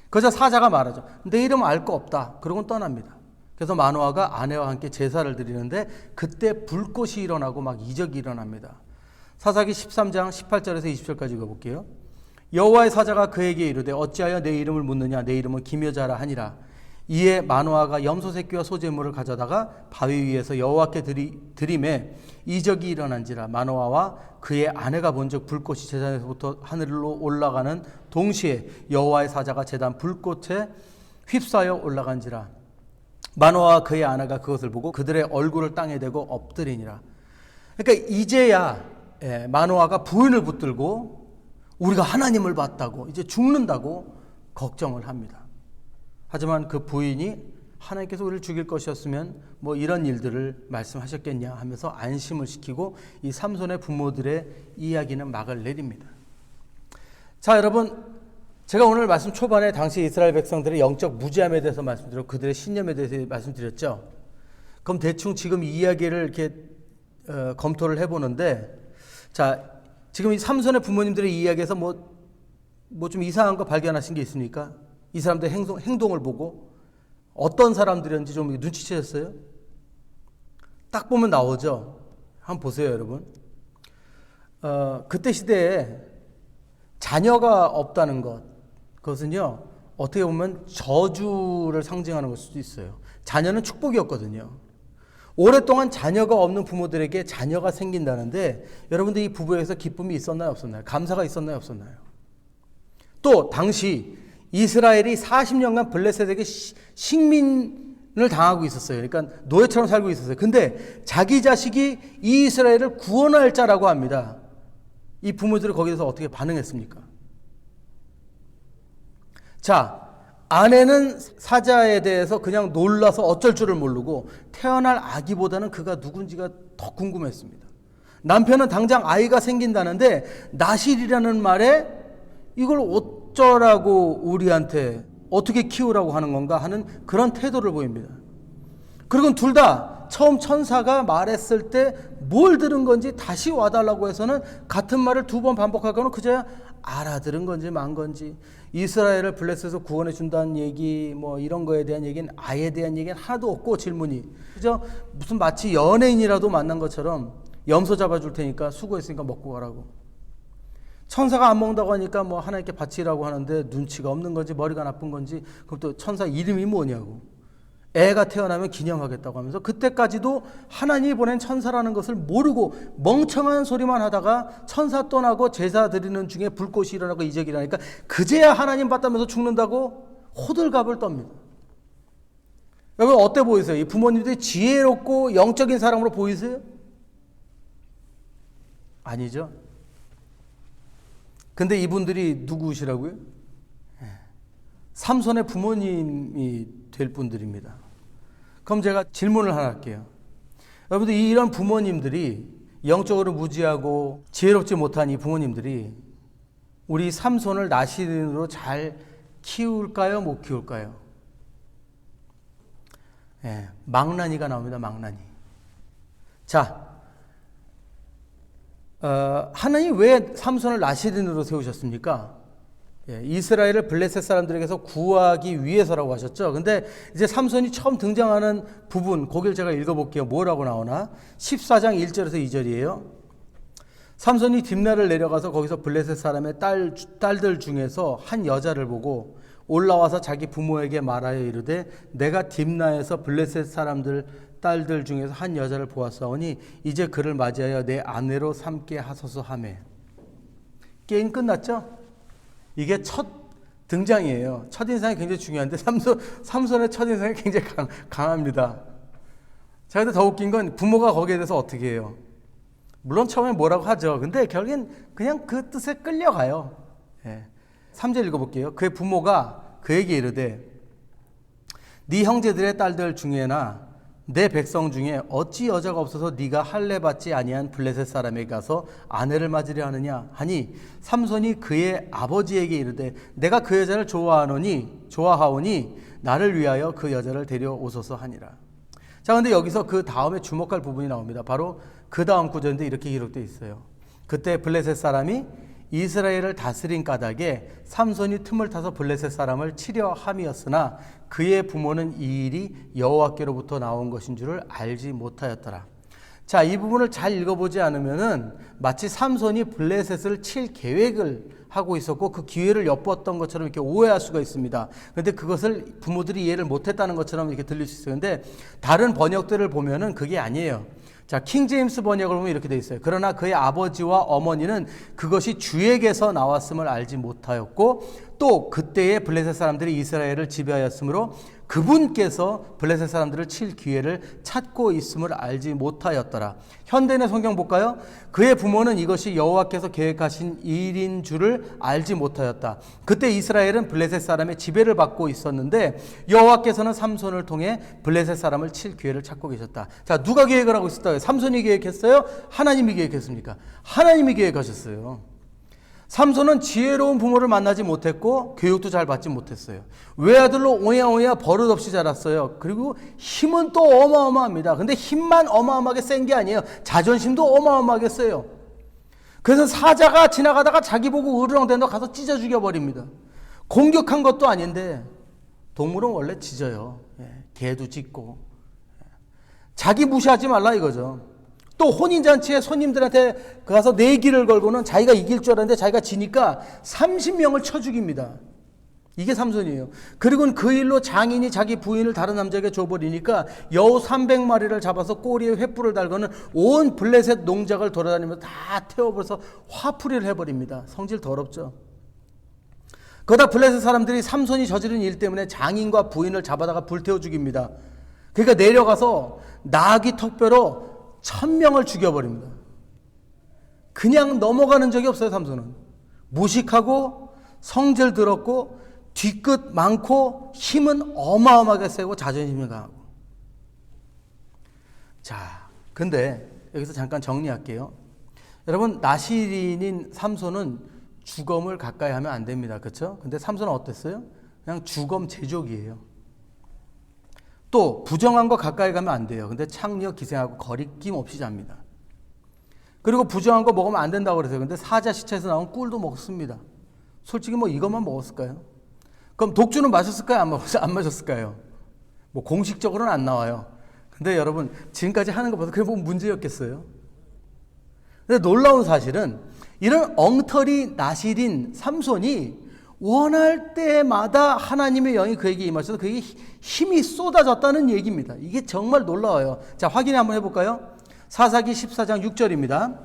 그래서 사자가 말하죠. 내 이름 알 거 없다. 그러고는 떠납니다. 그래서 마노아가 아내와 함께 제사를 드리는데 그때 불꽃이 일어나고 막 이적이 일어납니다. 사사기 13장 18절에서 20절까지 읽어볼게요. 여호와의 사자가 그에게 이르되 어찌하여 내 이름을 묻느냐. 내 이름은 기묘자라 하니라. 이에 마노아가 염소 새끼와 소재물을 가져다가 바위 위에서 여호와께 드림에 이적이 일어난지라. 마노아와 그의 아내가 본즉 불꽃이 제단에서부터 하늘로 올라가는 동시에 여호와의 사자가 제단 불꽃에 휩싸여 올라간지라. 마노아와 그의 아내가 그것을 보고 그들의 얼굴을 땅에 대고 엎드리니라. 그러니까 이제야 마노아가 부인을 붙들고 우리가 하나님을 봤다고 이제 죽는다고 걱정을 합니다. 하지만 그 부인이 하나님께서 우리를 죽일 것이었으면 뭐 이런 일들을 말씀하셨겠냐 하면서 안심을 시키고 이 삼손의 부모들의 이야기는 막을 내립니다. 자, 여러분, 제가 오늘 말씀 초반에 당시 이스라엘 백성들의 영적 무지함에 대해서 말씀드렸고 그들의 신념에 대해서 말씀드렸죠. 그럼 대충 지금 이 이야기를 이렇게 검토를 해보는데, 자, 지금 이 삼손의 부모님들의 이야기에서 뭐 좀 이상한 거 발견하신 게 있습니까? 이 사람들의 행동을 보고 어떤 사람들이었는지 좀 눈치채셨어요? 딱 보면 나오죠. 한번 보세요, 여러분. 그때 시대에 자녀가 없다는 것, 그것은요 어떻게 보면 저주를 상징하는 걸 수도 있어요. 자녀는 축복이었거든요. 오랫동안 자녀가 없는 부모들에게 자녀가 생긴다는데 여러분들 이 부부에서 기쁨이 있었나요, 없었나요? 감사가 있었나요, 없었나요? 또 당시 이스라엘이 40년간 블레셋에게 식민을 당하고 있었어요. 그러니까 노예처럼 살고 있었어요. 근데 자기 자식이 이 이스라엘을 구원할 자라고 합니다. 이 부모들이 거기서 어떻게 반응했습니까? 자, 아내는 사자에 대해서 그냥 놀라서 어쩔 줄을 모르고 태어날 아기보다는 그가 누군지가 더 궁금했습니다. 남편은 당장 아이가 생긴다는데 나실이라는 말에 이걸 어쩌라고 우리한테 어떻게 키우라고 하는 건가 하는 그런 태도를 보입니다. 그리고 둘 다 처음 천사가 말했을 때 뭘 들은 건지 다시 와달라고 해서는 같은 말을 두 번 반복하고는 그저야 알아들은 건지 만 건지 이스라엘을 블레셋에서 구원해 준다는 얘기 뭐 이런 거에 대한 얘기는 아예 대한 얘기는 하나도 없고 질문이 그저 무슨 마치 연예인이라도 만난 것처럼 염소 잡아줄 테니까 수고했으니까 먹고 가라고. 천사가 안 먹는다고 하니까 뭐 하나님께 바치라고 하는데 눈치가 없는 건지 머리가 나쁜 건지 그럼 또 천사 이름이 뭐냐고. 애가 태어나면 기념하겠다고 하면서 그때까지도 하나님이 보낸 천사라는 것을 모르고 멍청한 소리만 하다가 천사 떠나고 제사 드리는 중에 불꽃이 일어나고 이적이 일어나니까 그제야 하나님 봤다면서 죽는다고 호들갑을 떱니다. 여러분 어때 보이세요? 이 부모님들이 지혜롭고 영적인 사람으로 보이세요? 아니죠. 근데 이분들이 누구시라고요? 삼손의 부모님이 될 분들입니다. 그럼 제가 질문을 하나 할게요. 여러분들, 이런 부모님들이 영적으로 무지하고 지혜롭지 못한 이 부모님들이 우리 삼손을 나시린으로 잘 키울까요? 못 키울까요? 예, 망나니가 나옵니다. 망나니. 자, 하나님 왜 삼손을 나시린으로 세우셨습니까? 예, 이스라엘을 블레셋 사람들에게서 구하기 위해서라고 하셨죠. 근데 이제 삼손이 처음 등장하는 부분, 거기를 제가 읽어볼게요. 뭐라고 나오나? 14장 1절에서 2절이에요. 삼손이 딥나를 내려가서 거기서 블레셋 사람의 딸들 중에서 한 여자를 보고 올라와서 자기 부모에게 말하여 이르되 내가 딥나에서 블레셋 사람들 딸들 중에서 한 여자를 보았사오니 이제 그를 맞이하여 내 아내로 삼게 하소서 하매. 게임 끝났죠? 이게 첫 등장이에요. 첫인상이 굉장히 중요한데 삼손의 첫인상이 굉장히 강합니다. 자, 근데 더 웃긴 건 부모가 거기에 대해서 어떻게 해요? 물론 처음에 뭐라고 하죠. 근데 결국엔 그냥 그 뜻에 끌려가요. 예. 3절 읽어볼게요. 그의 부모가 그에게 이르되 네 형제들의 딸들 중에나 내 백성 중에 어찌 여자가 없어서 네가 할례 받지 아니한 블레셋 사람에게 가서 아내를 맞으려 하느냐 하니 삼손이 그의 아버지에게 이르되 내가 그 여자를 좋아하오니 나를 위하여 그 여자를 데려오소서 하니라. 자, 근데 여기서 그 다음에 주목할 부분이 나옵니다. 바로 그 다음 구절인데 이렇게 기록되어 있어요. 그때 블레셋 사람이 이스라엘을 다스린 까닭에 삼손이 틈을 타서 블레셋 사람을 치려 함이었으나 그의 부모는 이 일이 여호와께로부터 나온 것인 줄을 알지 못하였더라. 자, 이 부분을 잘 읽어보지 않으면은 마치 삼손이 블레셋을 칠 계획을 하고 있었고 그 기회를 엿보았던 것처럼 이렇게 오해할 수가 있습니다. 그런데 그것을 부모들이 이해를 못했다는 것처럼 이렇게 들릴 수 있어요. 그런데 다른 번역들을 보면은 그게 아니에요. 자, 킹제임스 번역을 보면 이렇게 돼 있어요. 그러나 그의 아버지와 어머니는 그것이 주에게서 나왔음을 알지 못하였고 또 그때의 블레셋 사람들이 이스라엘을 지배하였으므로 그분께서 블레셋 사람들을 칠 기회를 찾고 있음을 알지 못하였더라. 현대인의 성경 볼까요? 그의 부모는 이것이 여호와께서 계획하신 일인 줄을 알지 못하였다. 그때 이스라엘은 블레셋 사람의 지배를 받고 있었는데 여호와께서는 삼손을 통해 블레셋 사람을 칠 기회를 찾고 계셨다. 자, 누가 계획을 하고 있었다? 삼손이 계획했어요? 하나님이 계획했습니까? 하나님이 계획하셨어요. 삼손은 지혜로운 부모를 만나지 못했고 교육도 잘 받지 못했어요. 외아들로 오야오야 버릇없이 자랐어요. 그리고 힘은 또 어마어마합니다. 근데 힘만 어마어마하게 센 게 아니에요. 자존심도 어마어마하게 세요. 그래서 사자가 지나가다가 자기 보고 으르렁댄다고 가서 찢어 죽여버립니다. 공격한 것도 아닌데 동물은 원래 짖어요. 개도 짖고. 자기 무시하지 말라 이거죠. 또 혼인잔치에 손님들한테 가서 내기를 걸고는 자기가 이길 줄 알았는데 자기가 지니까 30명을 쳐 죽입니다. 이게 삼손이에요. 그리고는 그 일로 장인이 자기 부인을 다른 남자에게 줘버리니까 여우 300마리를 잡아서 꼬리에 횃불을 달고는 온 블레셋 농작을 돌아다니면서 다 태워버려서 화풀이를 해버립니다. 성질 더럽죠. 그러다 블레셋 사람들이 삼손이 저지른 일 때문에 장인과 부인을 잡아다가 불태워 죽입니다. 그러니까 내려가서 나귀 턱뼈로 1000명을 죽여버립니다. 그냥 넘어가는 적이 없어요. 삼손은 무식하고 성질 더럽고 뒤끝 많고 힘은 어마어마하게 세고 자존심이 강하고. 자, 근데 여기서 잠깐 정리할게요. 여러분, 나시린인 삼손은 주검을 가까이 하면 안 됩니다. 그렇죠? 근데 삼손은 어땠어요? 그냥 주검 제조기예요. 또 부정한 거 가까이 가면 안 돼요. 근데 창녀 기생하고 거리낌 없이 잡니다. 그리고 부정한 거 먹으면 안 된다고 그러세요. 근데 사자 시체에서 나온 꿀도 먹습니다. 솔직히 뭐 이것만 먹었을까요? 그럼 독주는 마셨을까요? 안 마셨을까요? 뭐 공식적으로는 안 나와요. 근데 여러분 지금까지 하는 거 봐서 그게 뭐 문제였겠어요? 근데 놀라운 사실은 이런 엉터리 나시린 삼손이 원할 때마다 하나님의 영이 그에게 임하셔서 그에게 힘이 쏟아졌다는 얘기입니다. 이게 정말 놀라워요. 자, 확인 한번 해볼까요? 사사기 14장 6절입니다.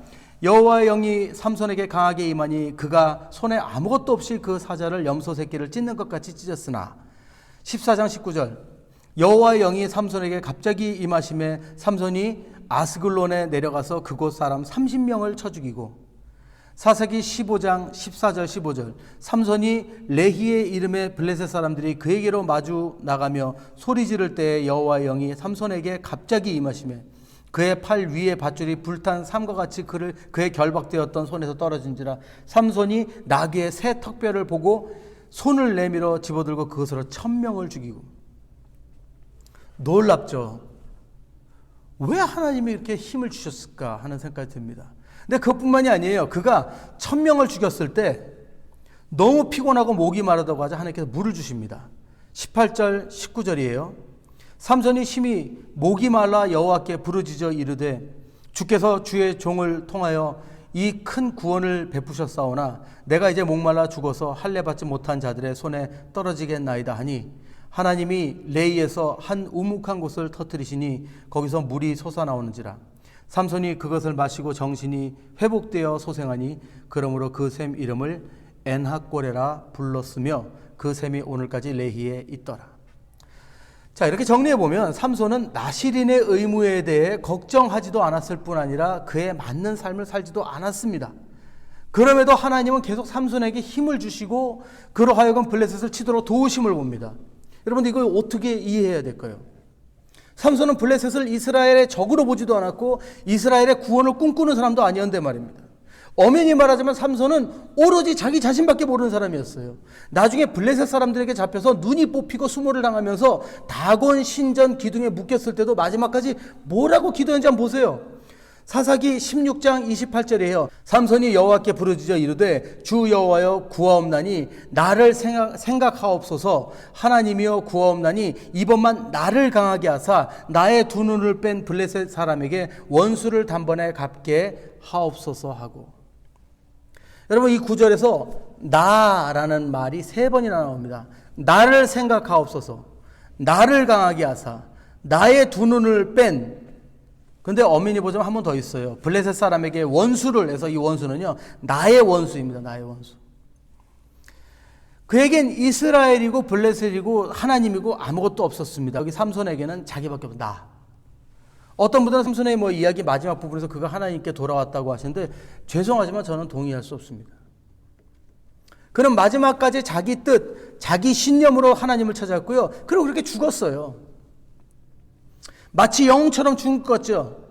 여호와의 영이 삼손에게 강하게 임하니 그가 손에 아무것도 없이 그 사자를 염소 새끼를 찢는 것 같이 찢었으나 14장 19절 여호와의 영이 삼손에게 갑자기 임하심에 삼손이 아스글론에 내려가서 그곳 사람 30명을 쳐 죽이고 사사기 15장 14절 15절 삼손이 레히의 이름의 블레셋 사람들이 그에게로 마주 나가며 소리 지를 때에 여호와의 영이 삼손에게 갑자기 임하시매 그의 팔 위에 밧줄이 불탄 삼과 같이 그의 결박되었던 손에서 떨어진지라 삼손이 나귀의 새 턱뼈를 보고 손을 내밀어 집어들고 그것으로 1000명을 죽이고. 놀랍죠. 왜 하나님이 이렇게 힘을 주셨을까 하는 생각이 듭니다. 근데 그것뿐만이 아니에요. 그가 1000명을 죽였을 때 너무 피곤하고 목이 마르다고 하자 하나님께서 물을 주십니다. 18절 19절이에요. 삼손이 심히 목이 말라 여호와께 부르짖어 이르되 주께서 주의 종을 통하여 이 큰 구원을 베푸셨사오나 내가 이제 목말라 죽어서 할례 받지 못한 자들의 손에 떨어지겠나이다 하니 하나님이 레이에서 한 우묵한 곳을 터뜨리시니 거기서 물이 솟아나오는지라 삼손이 그것을 마시고 정신이 회복되어 소생하니 그러므로 그 샘 이름을 엔하꼬레라 불렀으며 그 샘이 오늘까지 레히에 있더라. 자, 이렇게 정리해보면 삼손은 나실인의 의무에 대해 걱정하지도 않았을 뿐 아니라 그에 맞는 삶을 살지도 않았습니다. 그럼에도 하나님은 계속 삼손에게 힘을 주시고 그로 하여금 블레셋을 치도록 도우심을 봅니다. 여러분 이걸 어떻게 이해해야 될까요? 삼손은 블레셋을 이스라엘의 적으로 보지도 않았고 이스라엘의 구원을 꿈꾸는 사람도 아니었는데 말입니다. 엄연히 말하자면 삼손은 오로지 자기 자신밖에 모르는 사람이었어요. 나중에 블레셋 사람들에게 잡혀서 눈이 뽑히고 수모를 당하면서 다곤 신전 기둥에 묶였을 때도 마지막까지 뭐라고 기도했는지 한번 보세요. 사사기 16장 28절이에요. 삼손이 여호와께 부르짖어 이르되 주 여호와여 구하옵나니 나를 생각하옵소서. 하나님이여 구하옵나니 이번만 나를 강하게 하사 나의 두 눈을 뺀 블레셋 사람에게 원수를 단번에 갚게 하옵소서 하고. 여러분 이 구절에서 나라는 말이 3번이나 나옵니다. 나를 생각하옵소서, 나를 강하게 하사, 나의 두 눈을 뺀. 근데 엄연히 보자면 한 번 더 있어요. 블레셋 사람에게 원수를 해서 이 원수는요 나의 원수입니다. 나의 원수. 그에겐 이스라엘이고 블레셋이고 하나님이고 아무것도 없었습니다. 여기 삼손에게는 자기밖에 없어. 나. 어떤 분들은 삼손의 이야기 마지막 부분에서 그가 하나님께 돌아왔다고 하시는데 죄송하지만 저는 동의할 수 없습니다. 그는 마지막까지 자기 뜻, 자기 신념으로 하나님을 찾았고요. 그리고 그렇게 죽었어요. 마치 영웅처럼 죽었죠.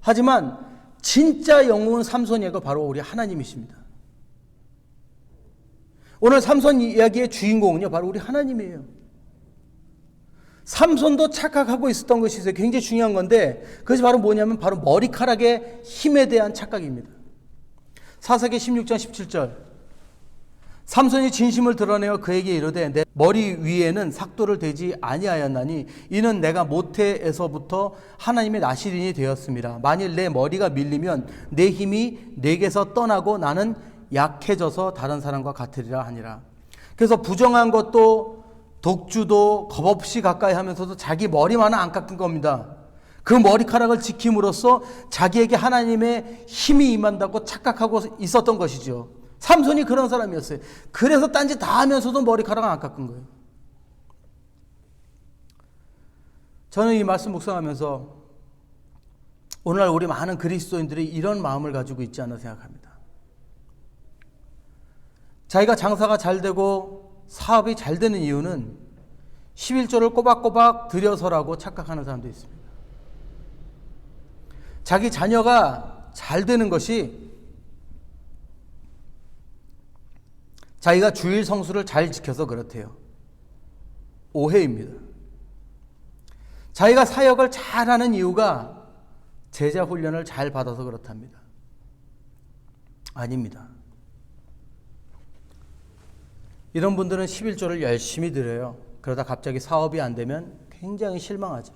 하지만 진짜 영웅은 삼손이고 바로 우리 하나님이십니다. 오늘 삼손 이야기의 주인공은요 바로 우리 하나님이에요. 삼손도 착각하고 있었던 것이 있어요. 굉장히 중요한 건데 그것이 바로 뭐냐면 바로 머리카락의 힘에 대한 착각입니다. 사사기 16장 17절 삼손이 진심을 드러내어 그에게 이르되 내 머리 위에는 삭도를 대지 아니하였나니 이는 내가 모태에서부터 하나님의 나실인이 되었습니다. 만일 내 머리가 밀리면 내 힘이 내게서 떠나고 나는 약해져서 다른 사람과 같으리라 하니라. 그래서 부정한 것도 독주도 겁없이 가까이 하면서도 자기 머리만은 안 깎은 겁니다. 그 머리카락을 지킴으로써 자기에게 하나님의 힘이 임한다고 착각하고 있었던 것이죠. 삼손이 그런 사람이었어요. 그래서 딴짓 다 하면서도 머리카락을 안 깎은 거예요. 저는 이 말씀 묵상하면서 오늘날 우리 많은 그리스도인들이 이런 마음을 가지고 있지 않나 생각합니다. 자기가 장사가 잘 되고 사업이 잘 되는 이유는 11조를 꼬박꼬박 들여서라고 착각하는 사람도 있습니다. 자기 자녀가 잘 되는 것이 자기가 주일 성수를 잘 지켜서 그렇대요. 오해입니다. 자기가 사역을 잘하는 이유가 제자 훈련을 잘 받아서 그렇답니다. 아닙니다. 이런 분들은 11조를 열심히 드려요. 그러다 갑자기 사업이 안 되면 굉장히 실망하죠.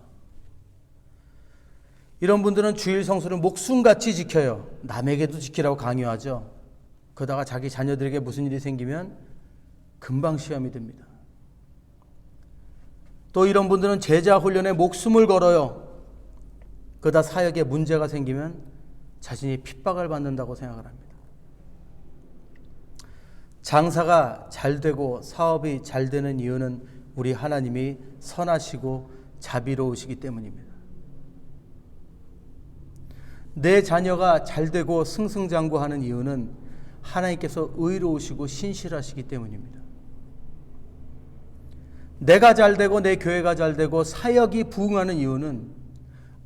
이런 분들은 주일 성수를 목숨같이 지켜요. 남에게도 지키라고 강요하죠. 그러다가 자기 자녀들에게 무슨 일이 생기면 금방 시험이 됩니다. 또 이런 분들은 제자 훈련에 목숨을 걸어요. 그러다 사역에 문제가 생기면 자신이 핍박을 받는다고 생각을 합니다. 장사가 잘 되고 사업이 잘 되는 이유는 우리 하나님이 선하시고 자비로우시기 때문입니다. 내 자녀가 잘 되고 승승장구하는 이유는 하나님께서 의로우시고 신실하시기 때문입니다. 내가 잘되고 내 교회가 잘되고 사역이 부흥하는 이유는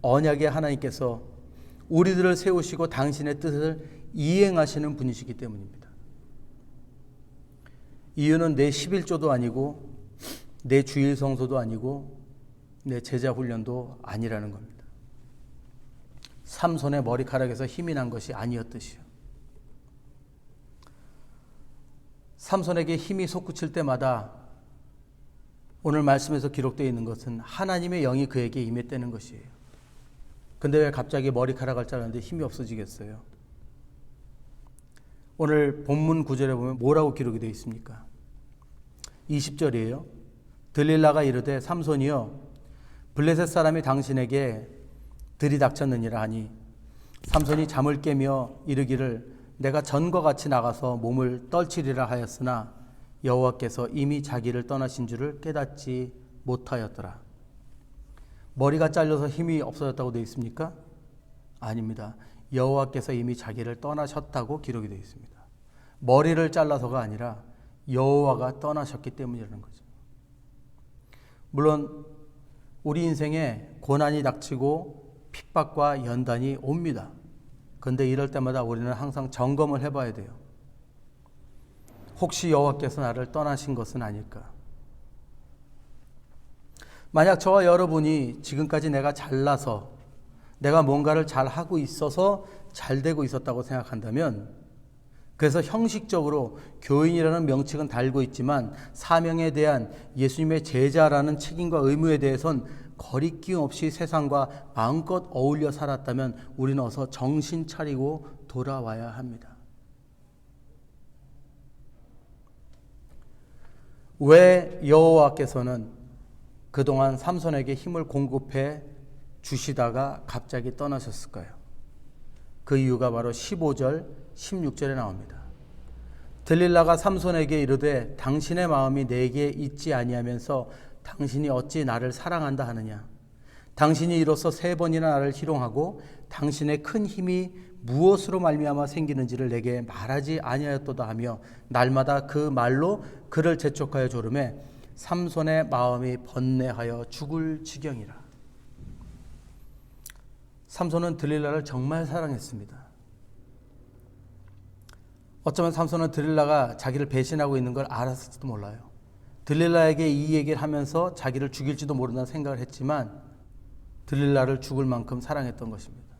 언약의 하나님께서 우리들을 세우시고 당신의 뜻을 이행하시는 분이시기 때문입니다. 이유는 내 11조도 아니고 내 주일 성소도 아니고 내 제자 훈련도 아니라는 겁니다. 삼손의 머리카락에서 힘이 난 것이 아니었듯이요. 삼손에게 힘이 솟구칠 때마다 오늘 말씀에서 기록되어 있는 것은 하나님의 영이 그에게 임했다는 것이에요. 근데 왜 갑자기 머리카락을 자르는데 힘이 없어지겠어요? 오늘 본문 구절에 보면 뭐라고 기록이 되어 있습니까? 20절이에요. 들릴라가 이르되 삼손이여 블레셋 사람이 당신에게 들이닥쳤느니라 하니 삼손이 잠을 깨며 이르기를 내가 전과 같이 나가서 몸을 떨치리라 하였으나 여호와께서 이미 자기를 떠나신 줄을 깨닫지 못하였더라. 머리가 잘려서 힘이 없어졌다고 되어 있습니까? 아닙니다. 여호와께서 이미 자기를 떠나셨다고 기록이 되어 있습니다. 머리를 잘라서가 아니라 여호와가 떠나셨기 때문이라는 거죠. 물론 우리 인생에 고난이 닥치고 핍박과 연단이 옵니다. 그런데 이럴 때마다 우리는 항상 점검을 해봐야 돼요. 혹시 여호와께서 나를 떠나신 것은 아닐까? 만약 저와 여러분이 지금까지 내가 잘나서 내가 뭔가를 잘하고 있어서 잘되고 있었다고 생각한다면, 그래서 형식적으로 교인이라는 명칭은 달고 있지만 사명에 대한 예수님의 제자라는 책임과 의무에 대해선 거리낌 없이 세상과 마음껏 어울려 살았다면 우리는 어서 정신 차리고 돌아와야 합니다. 왜 여호와께서는 그동안 삼손에게 힘을 공급해 주시다가 갑자기 떠나셨을까요? 그 이유가 바로 15절, 16절에 나옵니다. 들릴라가 삼손에게 이르되 당신의 마음이 내게 있지 아니하면서 당신이 어찌 나를 사랑한다 하느냐? 당신이 이로써 3번이나 나를 희롱하고 당신의 큰 힘이 무엇으로 말미암아 생기는지를 내게 말하지 아니하였도다 하며 날마다 그 말로 그를 재촉하여 조르매 삼손의 마음이 번뇌하여 죽을 지경이라. 삼손은 들릴라를 정말 사랑했습니다. 어쩌면 삼손은 들릴라가 자기를 배신하고 있는 걸 알았을지도 몰라요. 들릴라에게 이 얘기를 하면서 자기를 죽일지도 모른다는 생각을 했지만 들릴라를 죽을 만큼 사랑했던 것입니다.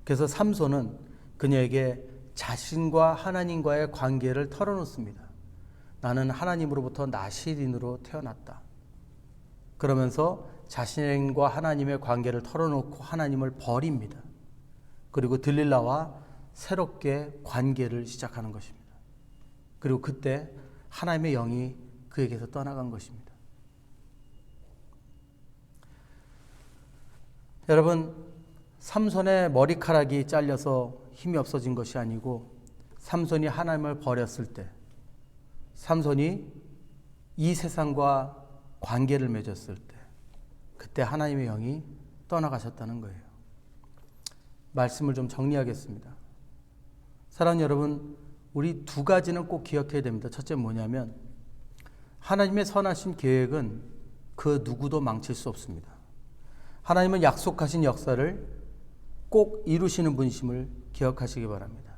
그래서 삼손은 그녀에게 자신과 하나님과의 관계를 털어놓습니다. 나는 하나님으로부터 나실인으로 태어났다. 그러면서 자신과 하나님의 관계를 털어놓고 하나님을 버립니다. 그리고 들릴라와 새롭게 관계를 시작하는 것입니다. 그리고 그때 하나님의 영이 그에게서 떠나간 것입니다. 여러분, 삼손의 머리카락이 잘려서 힘이 없어진 것이 아니고 삼손이 하나님을 버렸을 때, 삼손이 이 세상과 관계를 맺었을 때, 그때 하나님의 영이 떠나가셨다는 거예요. 말씀을 좀 정리하겠습니다. 사랑하는 여러분, 우리 2가지는 꼭 기억해야 됩니다. 첫째 뭐냐면 하나님의 선하신 계획은 그 누구도 망칠 수 없습니다. 하나님은 약속하신 역사를 꼭 이루시는 분이심을 기억하시기 바랍니다.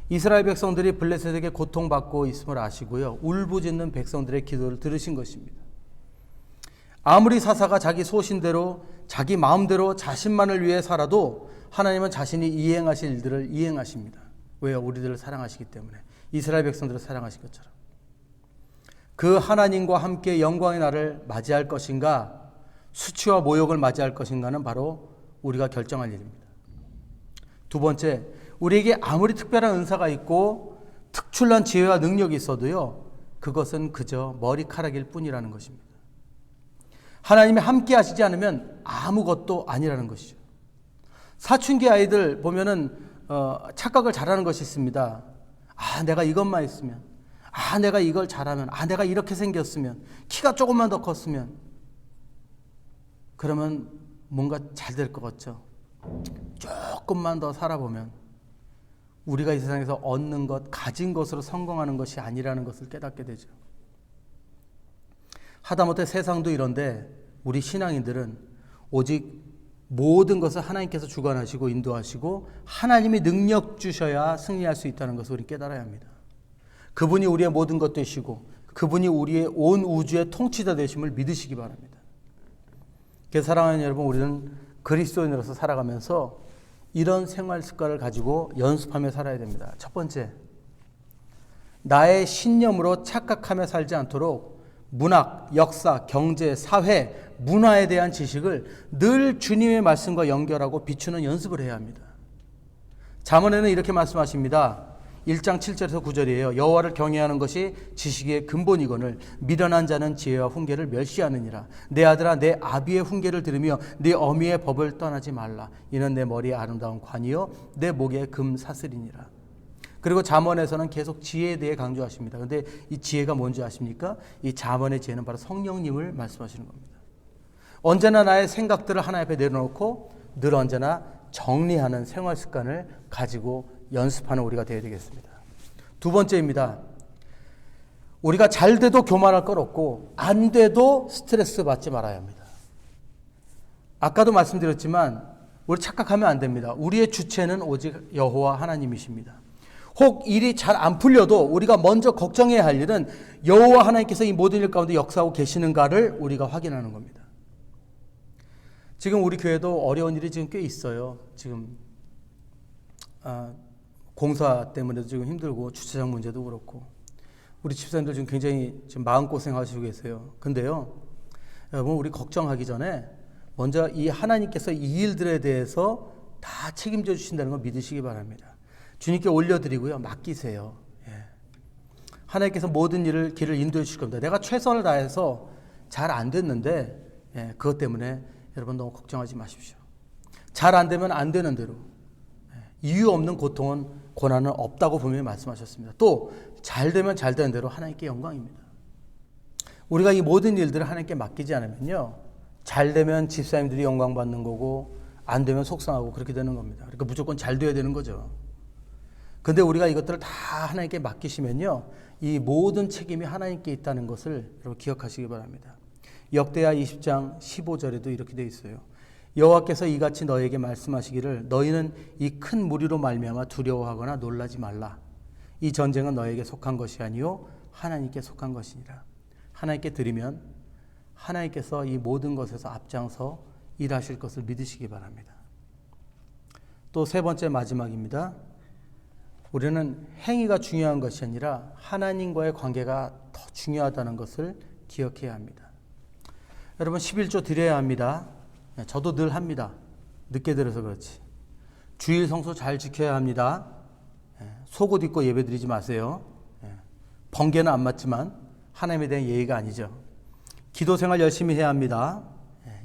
이스라엘 백성들이 블레셋에게 고통받고 있음을 아시고요, 울부짖는 백성들의 기도를 들으신 것입니다. 아무리 사사가 자기 소신대로 자기 마음대로 자신만을 위해 살아도 하나님은 자신이 이행하실 일들을 이행하십니다. 왜요? 우리들을 사랑하시기 때문에. 이스라엘 백성들을 사랑하신 것처럼. 그 하나님과 함께 영광의 날을 맞이할 것인가, 수치와 모욕을 맞이할 것인가는 바로 우리가 결정할 일입니다. 2번째, 우리에게 아무리 특별한 은사가 있고 특출난 지혜와 능력이 있어도요, 그것은 그저 머리카락일 뿐이라는 것입니다. 하나님이 함께 하시지 않으면 아무것도 아니라는 것이죠. 사춘기 아이들 보면은 착각을 잘하는 것이 있습니다. 아, 내가 이것만 있으면, 아, 내가 이걸 잘하면, 아, 내가 이렇게 생겼으면, 키가 조금만 더 컸으면, 그러면 뭔가 잘 될 것 같죠. 조금만 더 살아보면 우리가 이 세상에서 얻는 것, 가진 것으로 성공하는 것이 아니라는 것을 깨닫게 되죠. 하다못해 세상도 이런데 우리 신앙인들은 오직 모든 것을 하나님께서 주관하시고 인도하시고 하나님이 능력 주셔야 승리할 수 있다는 것을 우리 깨달아야 합니다. 그분이 우리의 모든 것 되시고 그분이 우리의 온 우주의 통치자 되심을 믿으시기 바랍니다. 그래서 사랑하는 여러분, 우리는 그리스도인으로서 살아가면서 이런 생활 습관을 가지고 연습하며 살아야 됩니다. 첫 번째, 나의 신념으로 착각하며 살지 않도록 문학, 역사, 경제, 사회, 문화에 대한 지식을 늘 주님의 말씀과 연결하고 비추는 연습을 해야 합니다. 잠언에는 이렇게 말씀하십니다. 1장 7절에서 9절이에요. 여호와를 경외하는 것이 지식의 근본이거늘 미련한 자는 지혜와 훈계를 멸시하느니라. 내 아들아, 내 아비의 훈계를 들으며 네 어미의 법을 떠나지 말라. 이는 내 머리에 아름다운 관이요 내 목에 금 사슬이니라. 그리고 잠언에서는 계속 지혜에 대해 강조하십니다. 그런데 이 지혜가 뭔지 아십니까? 이 잠언의 지혜는 바로 성령님을 말씀하시는 겁니다. 언제나 나의 생각들을 하나님 앞에 내려놓고 늘 언제나 정리하는 생활 습관을 가지고 연습하는 우리가 되어야 되겠습니다. 두 번째입니다. 우리가 잘 돼도 교만할 것 없고 안 돼도 스트레스 받지 말아야 합니다. 아까도 말씀드렸지만 우리 착각하면 안 됩니다. 우리의 주체는 오직 여호와 하나님이십니다. 혹 일이 잘 안 풀려도 우리가 먼저 걱정해야 할 일은 여호와 하나님께서 이 모든 일 가운데 역사하고 계시는가를 우리가 확인하는 겁니다. 지금 우리 교회도 어려운 일이 지금 꽤 있어요. 지금 공사 때문에도 지금 힘들고 주차장 문제도 그렇고 우리 집사님들 지금 굉장히 지금 마음고생하시고 계세요. 근데요, 여러분, 우리 걱정하기 전에 먼저 이 하나님께서 이 일들에 대해서 다 책임져 주신다는 걸 믿으시기 바랍니다. 주님께 올려드리고요, 맡기세요. 하나님께서 모든 길을 인도해 주실 겁니다. 내가 최선을 다해서 잘 안 됐는데 그것 때문에 여러분 너무 걱정하지 마십시오. 잘 안 되면 안 되는 대로, 이유 없는 고통은 고난은 없다고 분명히 말씀하셨습니다. 또 잘 되면 잘 되는 대로 하나님께 영광입니다. 우리가 이 모든 일들을 하나님께 맡기지 않으면요, 잘 되면 집사님들이 영광 받는 거고 안 되면 속상하고 그렇게 되는 겁니다. 그러니까 무조건 잘 돼야 되는 거죠. 근데 우리가 이것들을 다 하나님께 맡기시면요, 이 모든 책임이 하나님께 있다는 것을 여러분 기억하시기 바랍니다. 역대하 20장 15절에도 이렇게 되어 있어요. 여호와께서 이같이 너에게 말씀하시기를 너희는 이 큰 무리로 말미암아 두려워하거나 놀라지 말라. 이 전쟁은 너에게 속한 것이 아니요 하나님께 속한 것이니라. 하나님께 드리면 하나님께서 이 모든 것에서 앞장서 일하실 것을 믿으시기 바랍니다. 또 세 번째 마지막입니다. 우리는 행위가 중요한 것이 아니라 하나님과의 관계가 더 중요하다는 것을 기억해야 합니다. 여러분, 11조 드려야 합니다. 저도 늘 합니다. 늦게 들어서 그렇지. 주일 성수 잘 지켜야 합니다. 속옷 입고 예배 드리지 마세요. 번개는 안 맞지만 하나님에 대한 예의가 아니죠. 기도 생활 열심히 해야 합니다.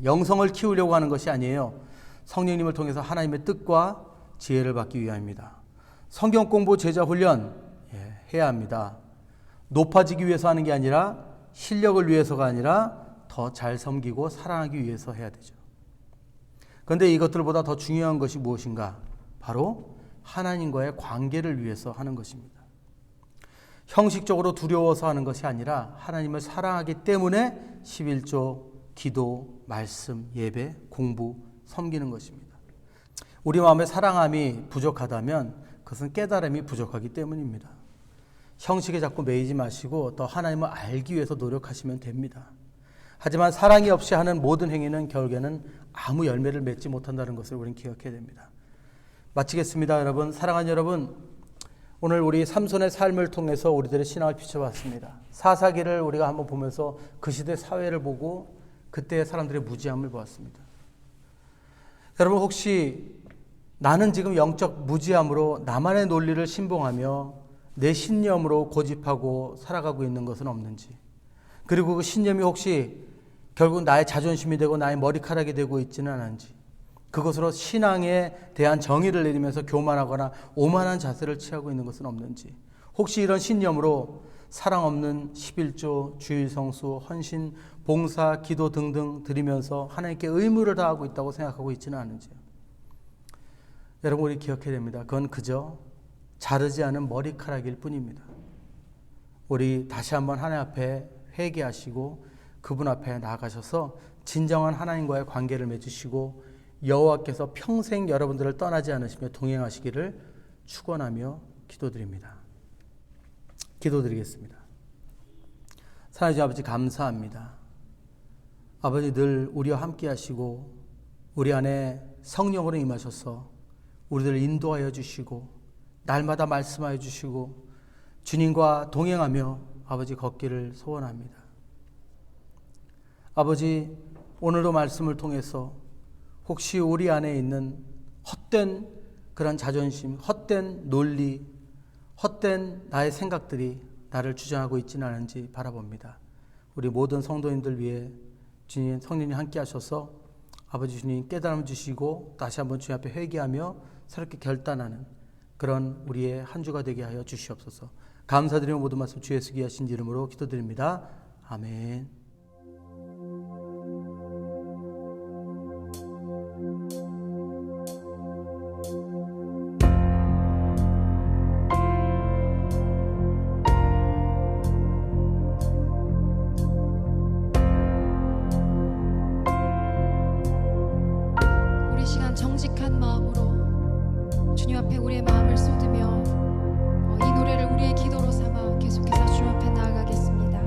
영성을 키우려고 하는 것이 아니에요. 성령님을 통해서 하나님의 뜻과 지혜를 받기 위함입니다. 성경 공부, 제자 훈련 해야 합니다. 높아지기 위해서 하는 게 아니라 실력을 위해서가 아니라 더 잘 섬기고 사랑하기 위해서 해야 되죠. 그런데 이것들보다 더 중요한 것이 무엇인가? 바로 하나님과의 관계를 위해서 하는 것입니다. 형식적으로 두려워서 하는 것이 아니라 하나님을 사랑하기 때문에 11조 기도, 말씀, 예배, 공부, 섬기는 것입니다. 우리 마음에 사랑함이 부족하다면 그것은 깨달음이 부족하기 때문입니다. 형식에 자꾸 매이지 마시고 더 하나님을 알기 위해서 노력하시면 됩니다. 하지만 사랑이 없이 하는 모든 행위는 결국에는 아무 열매를 맺지 못한다는 것을 우리는 기억해야 됩니다. 마치겠습니다. 여러분, 사랑하는 여러분, 오늘 우리 삼손의 삶을 통해서 우리들의 신앙을 비춰봤습니다. 사사기를 우리가 한번 보면서 그 시대 사회를 보고 그때의 사람들의 무지함을 보았습니다. 여러분, 혹시 나는 지금 영적 무지함으로 나만의 논리를 신봉하며 내 신념으로 고집하고 살아가고 있는 것은 없는지, 그리고 그 신념이 혹시 결국 나의 자존심이 되고 나의 머리카락이 되고 있지는 않은지, 그것으로 신앙에 대한 정의를 내리면서 교만하거나 오만한 자세를 취하고 있는 것은 없는지, 혹시 이런 신념으로 사랑 없는 11조, 주일 성수, 헌신, 봉사, 기도 등등 드리면서 하나님께 의무를 다하고 있다고 생각하고 있지는 않은지요. 여러분, 우리 기억해야 됩니다. 그건 그저 자르지 않은 머리카락일 뿐입니다. 우리 다시 한번 하나님 앞에 회개하시고 그분 앞에 나아가셔서 진정한 하나님과의 관계를 맺으시고 여호와께서 평생 여러분들을 떠나지 않으시며 동행하시기를 축원하며 기도드립니다. 기도드리겠습니다. 사랑하는 아버지, 감사합니다. 아버지, 늘 우리와 함께 하시고 우리 안에 성령으로 임하셔서 우리들을 인도하여 주시고 날마다 말씀하여 주시고 주님과 동행하며 아버지 걷기를 소원합니다. 아버지, 오늘도 말씀을 통해서 혹시 우리 안에 있는 헛된 그런 자존심, 헛된 논리, 헛된 나의 생각들이 나를 주장하고 있지는 않은지 바라봅니다. 우리 모든 성도님들 위해 주님 성령님 함께 하셔서 아버지 주님 깨달음 주시고 다시 한번 주님 앞에 회개하며 새롭게 결단하는 그런 우리의 한 주가 되게 하여 주시옵소서. 감사드리며 모든 말씀 주 예수 귀하신 이름으로 기도드립니다. 아멘. 우리 시간 정직한 마음으로 주님 앞에 우리의 마음을 쏟으며 이 노래를 우리의 기도로 삼아 계속해서 주님 앞에 나아가겠습니다.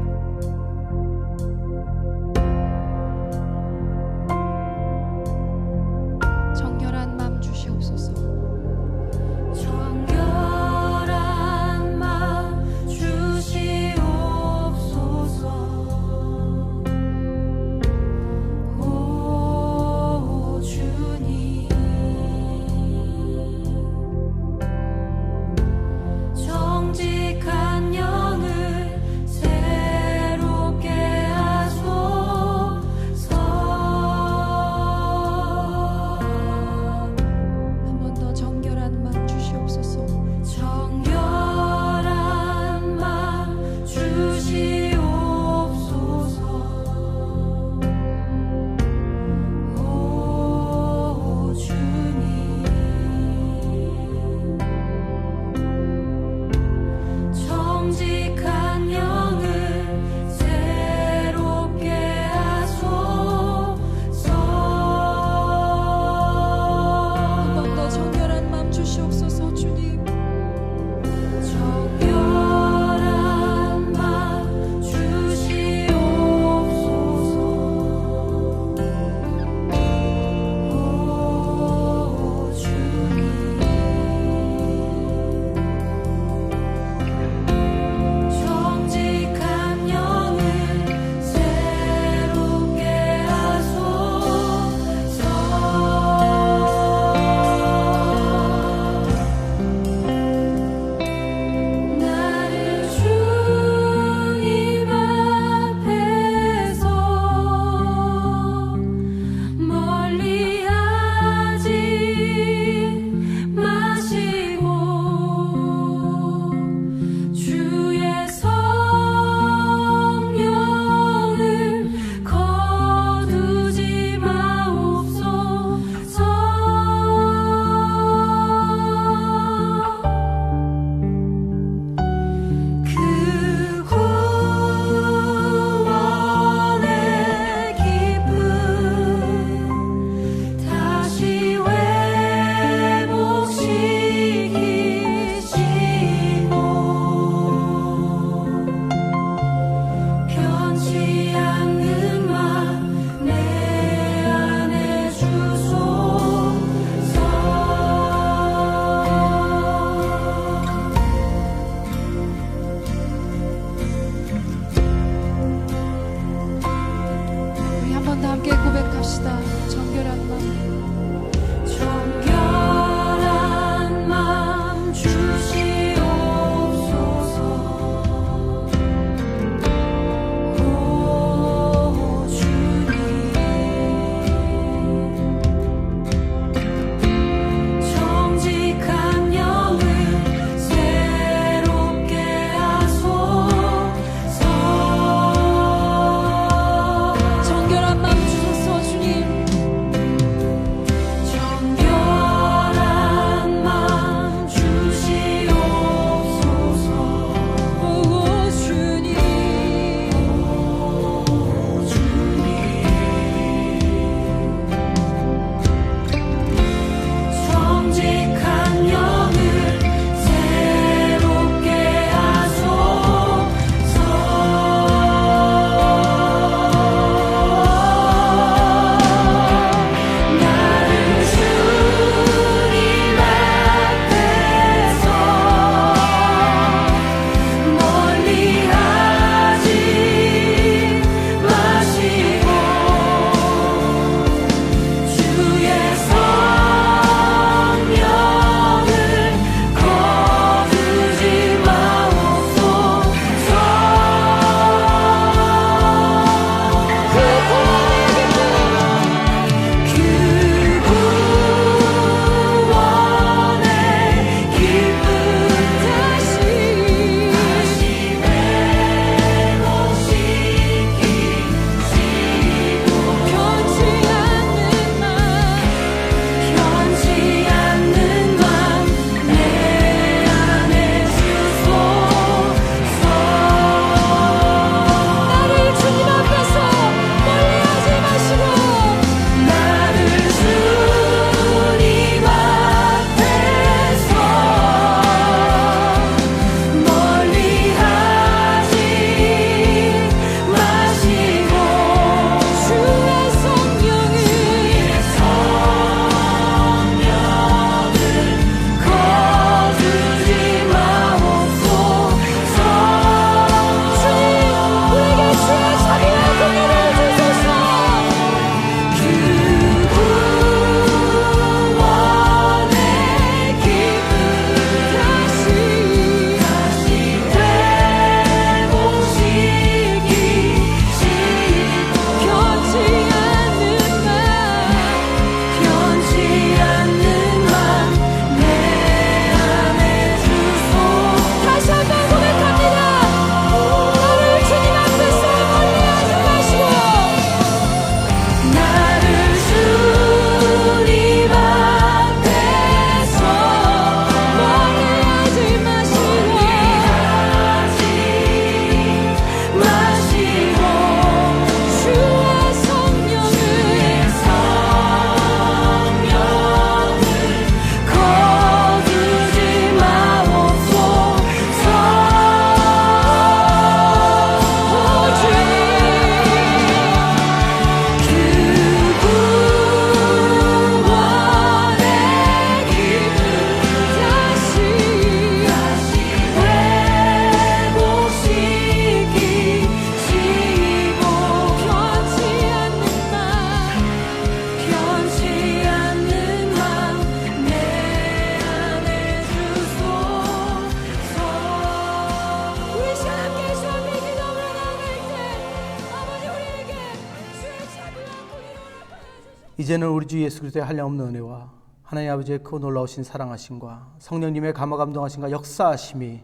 이제는 우리 주 예수 그리스도의 한량없는 은혜와 하나님 아버지의 크고 놀라우신 사랑하심과 성령님의 감화감동하심과 역사하심이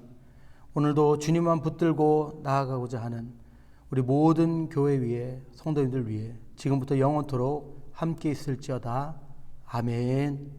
오늘도 주님만 붙들고 나아가고자 하는 우리 모든 교회 위에 성도님들 위에 지금부터 영원토록 함께 있을지어다. 아멘.